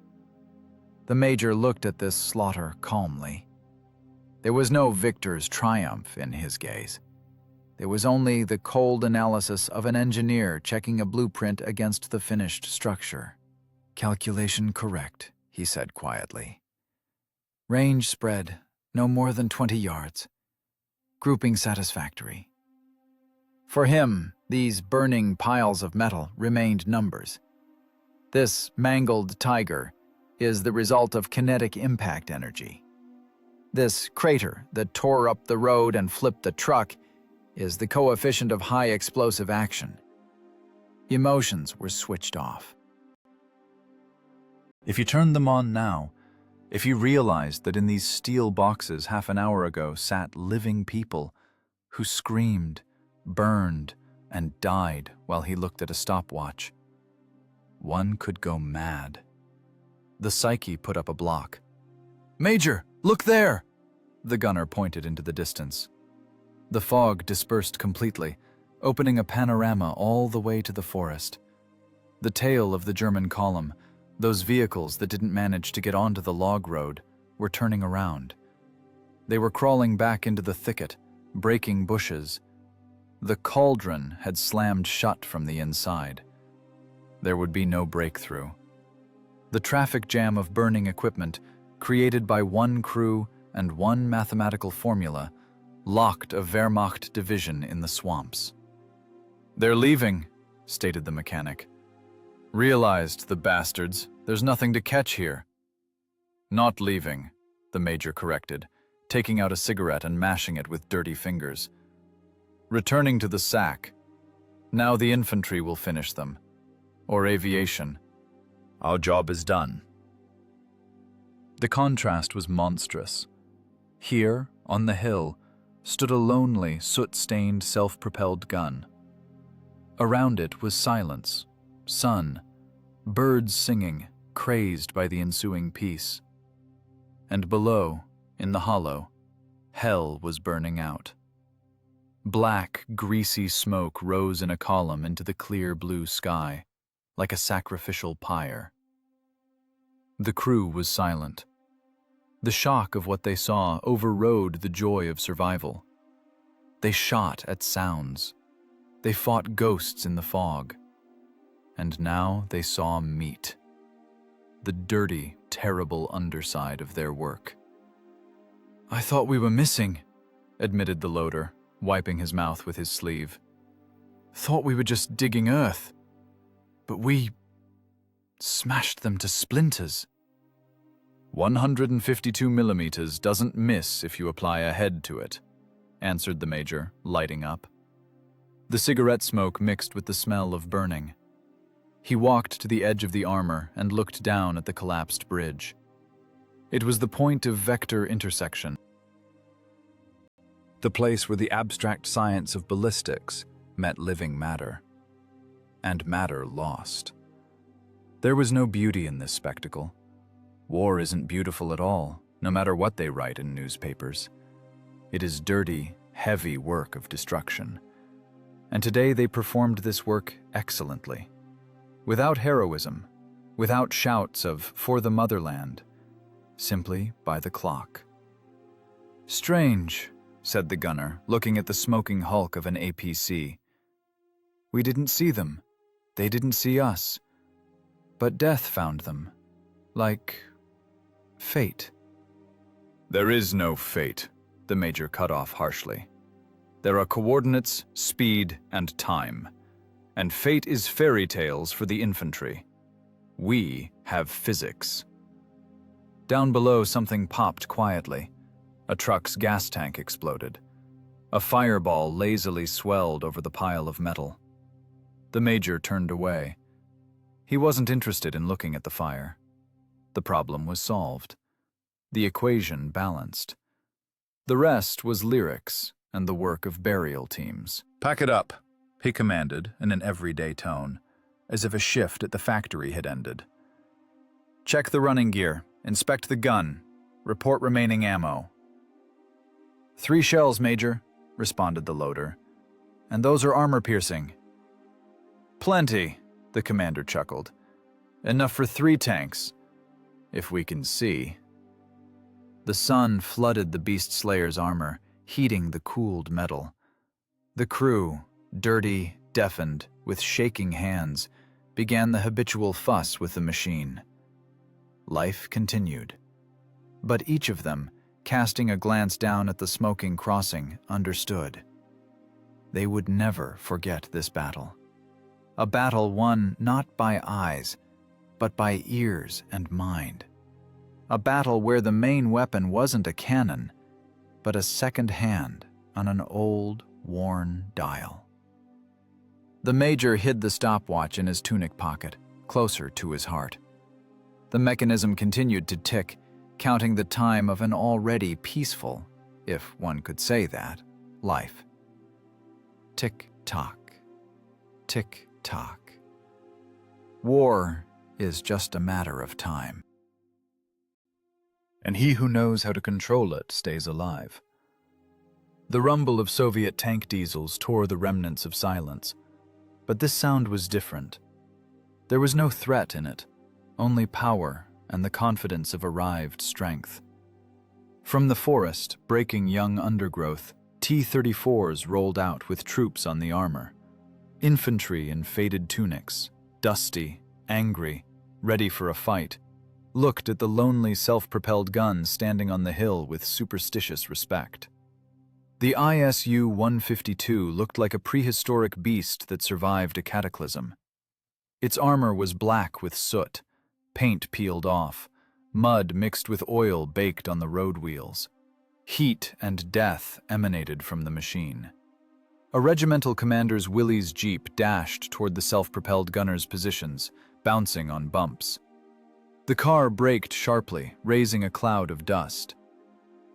The Major looked at this slaughter calmly. There was no victor's triumph in his gaze. There was only the cold analysis of an engineer checking a blueprint against the finished structure. Calculation correct, he said quietly. Range spread, no more than 20 yards. Grouping satisfactory. For him, these burning piles of metal remained numbers. This mangled tiger is the result of kinetic impact energy. This crater that tore up the road and flipped the truck is the coefficient of high explosive action. Emotions were switched off. If you turned them on now, if you realized that in these steel boxes half an hour ago sat living people who screamed, burned, and died while he looked at a stopwatch, one could go mad. The Psyche put up a block. "Major, look there!" The gunner pointed into the distance. The fog dispersed completely, opening a panorama all the way to the forest. The tail of the German column, those vehicles that didn't manage to get onto the log road, were turning around. They were crawling back into the thicket, breaking bushes. The cauldron had slammed shut from the inside. There would be no breakthrough. The traffic jam of burning equipment, created by one crew and one mathematical formula, locked a Wehrmacht division in the swamps. "They're leaving," stated the mechanic. "Realized, the bastards, there's nothing to catch here." "Not leaving," the Major corrected, taking out a cigarette and mashing it with dirty fingers. "Returning to the sack. Now the infantry will finish them. Or aviation. Our job is done." The contrast was monstrous. Here, on the hill, stood a lonely, soot-stained, self-propelled gun. Around it was silence, sun, birds singing, crazed by the ensuing peace. And below, in the hollow, hell was burning out. Black, greasy smoke rose in a column into the clear blue sky, like a sacrificial pyre. The crew was silent. The shock of what they saw overrode the joy of survival. They shot at sounds. They fought ghosts in the fog. And now they saw meat. The dirty, terrible underside of their work. "I thought we were missing," admitted the loader, wiping his mouth with his sleeve. "Thought we were just digging earth. But we smashed them to splinters." 152mm doesn't miss if you apply a head to it, answered the Major, lighting up. The cigarette smoke mixed with the smell of burning. He walked to the edge of the armor and looked down at the collapsed bridge. It was the point of vector intersection. the place where the abstract science of ballistics met living matter. And matter lost. There was no beauty in this spectacle. War isn't beautiful at all, no matter what they write in newspapers. It is dirty, heavy work of destruction. And today they performed this work excellently. Without heroism, without shouts of "for the motherland," simply by the clock. "Strange," said the gunner, looking at the smoking hulk of an APC. "We didn't see them. They didn't see us. But death found them. Like fate." "There is no fate," the major cut off harshly. "There are coordinates, speed, and time. And fate is fairy tales for the infantry. We have physics." Down below, something popped quietly. A truck's gas tank exploded. A fireball lazily swelled over the pile of metal. The major turned away. He wasn't interested in looking at the fire. The problem was solved. The equation balanced. The rest was lyrics and the work of burial teams. "Pack it up," he commanded in an everyday tone, as if a shift at the factory had ended. "Check the running gear, inspect the gun, report remaining ammo." "3 shells, Major," responded the loader. "And those are armor-piercing." "Plenty," the commander chuckled. "Enough for 3 tanks, if we can see." The sun flooded the Beast Slayer's armor, heating the cooled metal. The crew, dirty, deafened, with shaking hands, began the habitual fuss with the machine. Life continued. But each of them, casting a glance down at the smoking crossing, understood. They would never forget this battle. A battle won not by eyes, but by ears and mind. A battle where the main weapon wasn't a cannon, but a second hand on an old, worn dial. The major hid the stopwatch in his tunic pocket, closer to his heart. The mechanism continued to tick, counting the time of an already peaceful, if one could say that, life. Tick-tock, tick-tock. War is just a matter of time. And he who knows how to control it stays alive. The rumble of Soviet tank diesels tore the remnants of silence, but this sound was different. There was no threat in it, only power and the confidence of arrived strength. From the forest, breaking young undergrowth, T-34s rolled out with troops on the armor. Infantry in faded tunics, dusty, angry, ready for a fight, looked at the lonely self-propelled guns standing on the hill with superstitious respect. The ISU-152 looked like a prehistoric beast that survived a cataclysm. Its armor was black with soot, paint peeled off, mud mixed with oil baked on the road wheels. Heat and death emanated from the machine. A regimental commander's Willys Jeep dashed toward the self-propelled gunner's positions, bouncing on bumps. The car braked sharply, raising a cloud of dust.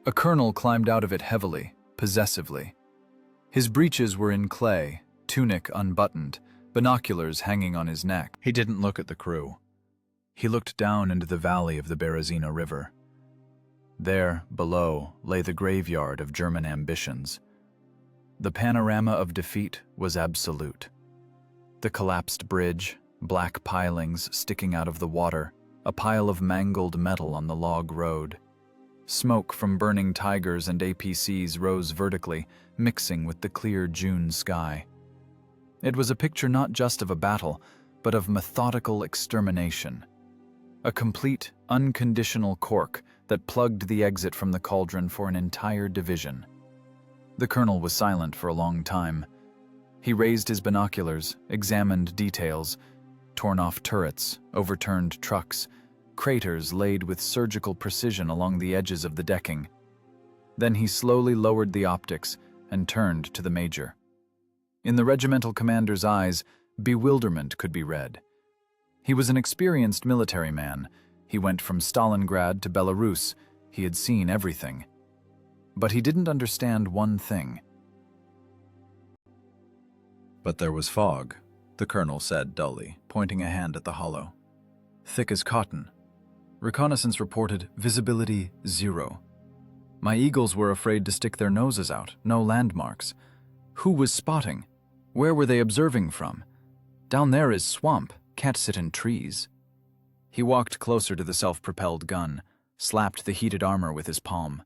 A colonel climbed out of it heavily, possessively. His breeches were in clay, tunic unbuttoned, binoculars hanging on his neck. He didn't look at the crew. He looked down into the valley of the Berezina River. There, below, lay the graveyard of German ambitions. The panorama of defeat was absolute. The collapsed bridge, black pilings sticking out of the water, a pile of mangled metal on the log road. Smoke from burning Tigers and APCs rose vertically, mixing with the clear June sky. It was a picture not just of a battle, but of methodical extermination. A complete, unconditional cork that plugged the exit from the cauldron for an entire division. The colonel was silent for a long time. He raised his binoculars, examined details, torn off turrets, overturned trucks, craters laid with surgical precision along the edges of the decking. Then he slowly lowered the optics and turned to the major. In the regimental commander's eyes, bewilderment could be read. He was an experienced military man. He went from Stalingrad to Belarus. He had seen everything. But he didn't understand one thing. But there was fog, the colonel said dully, pointing a hand at the hollow. Thick as cotton. Reconnaissance reported visibility 0. My eagles were afraid to stick their noses out, no landmarks. Who was spotting? Where were they observing from? Down there is swamp, can't sit in trees. He walked closer to the self-propelled gun, slapped the heated armor with his palm.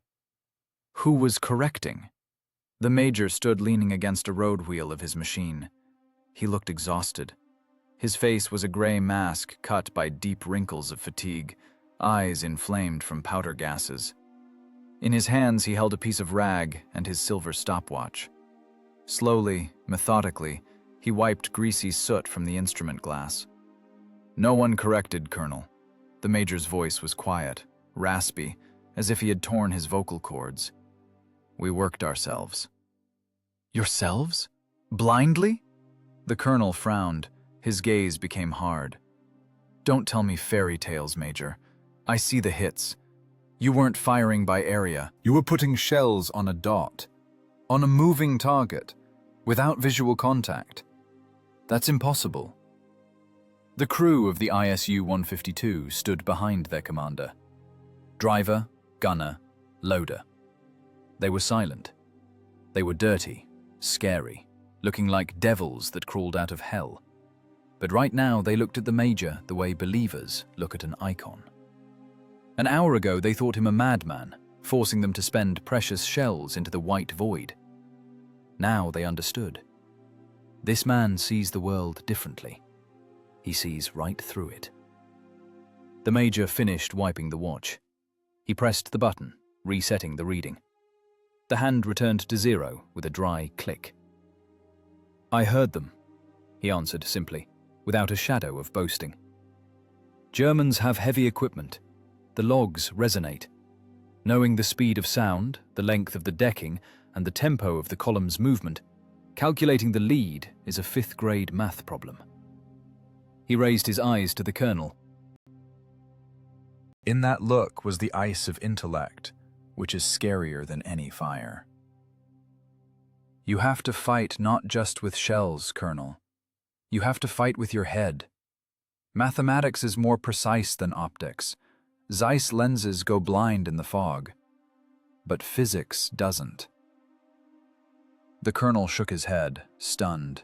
Who was correcting? The major stood leaning against a road wheel of his machine. He looked exhausted. His face was a gray mask cut by deep wrinkles of fatigue, eyes inflamed from powder gases. In his hands he held a piece of rag and his silver stopwatch. Slowly, methodically, he wiped greasy soot from the instrument glass. No one corrected, Colonel. The major's voice was quiet, raspy, as if he had torn his vocal cords. We worked ourselves. Yourselves? Blindly? The colonel frowned. His gaze became hard. Don't tell me fairy tales, Major. I see the hits. You weren't firing by area. You were putting shells on a dot. On a moving target. Without visual contact. That's impossible. The crew of the ISU-152 stood behind their commander. Driver, gunner, loader. They were silent. They were dirty, scary, looking like devils that crawled out of hell. But right now they looked at the major the way believers look at an icon. An hour ago they thought him a madman, forcing them to spend precious shells into the white void. Now they understood. This man sees the world differently. He sees right through it. The major finished wiping the watch. He pressed the button, resetting the reading. The hand returned to 0 with a dry click. I heard them, he answered simply, without a shadow of boasting. Germans have heavy equipment. The logs resonate. Knowing the speed of sound, the length of the decking, and the tempo of the column's movement, calculating the lead is a 5th grade math problem. He raised his eyes to the colonel. In that look was the ice of intellect, which is scarier than any fire. You have to fight not just with shells, Colonel. You have to fight with your head. Mathematics is more precise than optics. Zeiss lenses go blind in the fog. But physics doesn't. The colonel shook his head, stunned.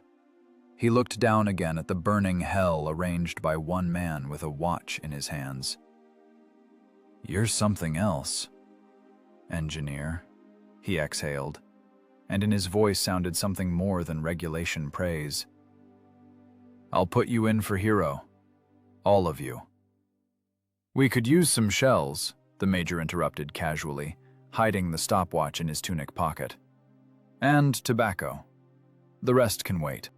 He looked down again at the burning hell arranged by one man with a watch in his hands. You're something else, engineer, he exhaled, and in his voice sounded something more than regulation praise. I'll put you in for hero, all of you. We could use some shells, the major interrupted casually, hiding the stopwatch in his tunic pocket. And tobacco. The rest can wait.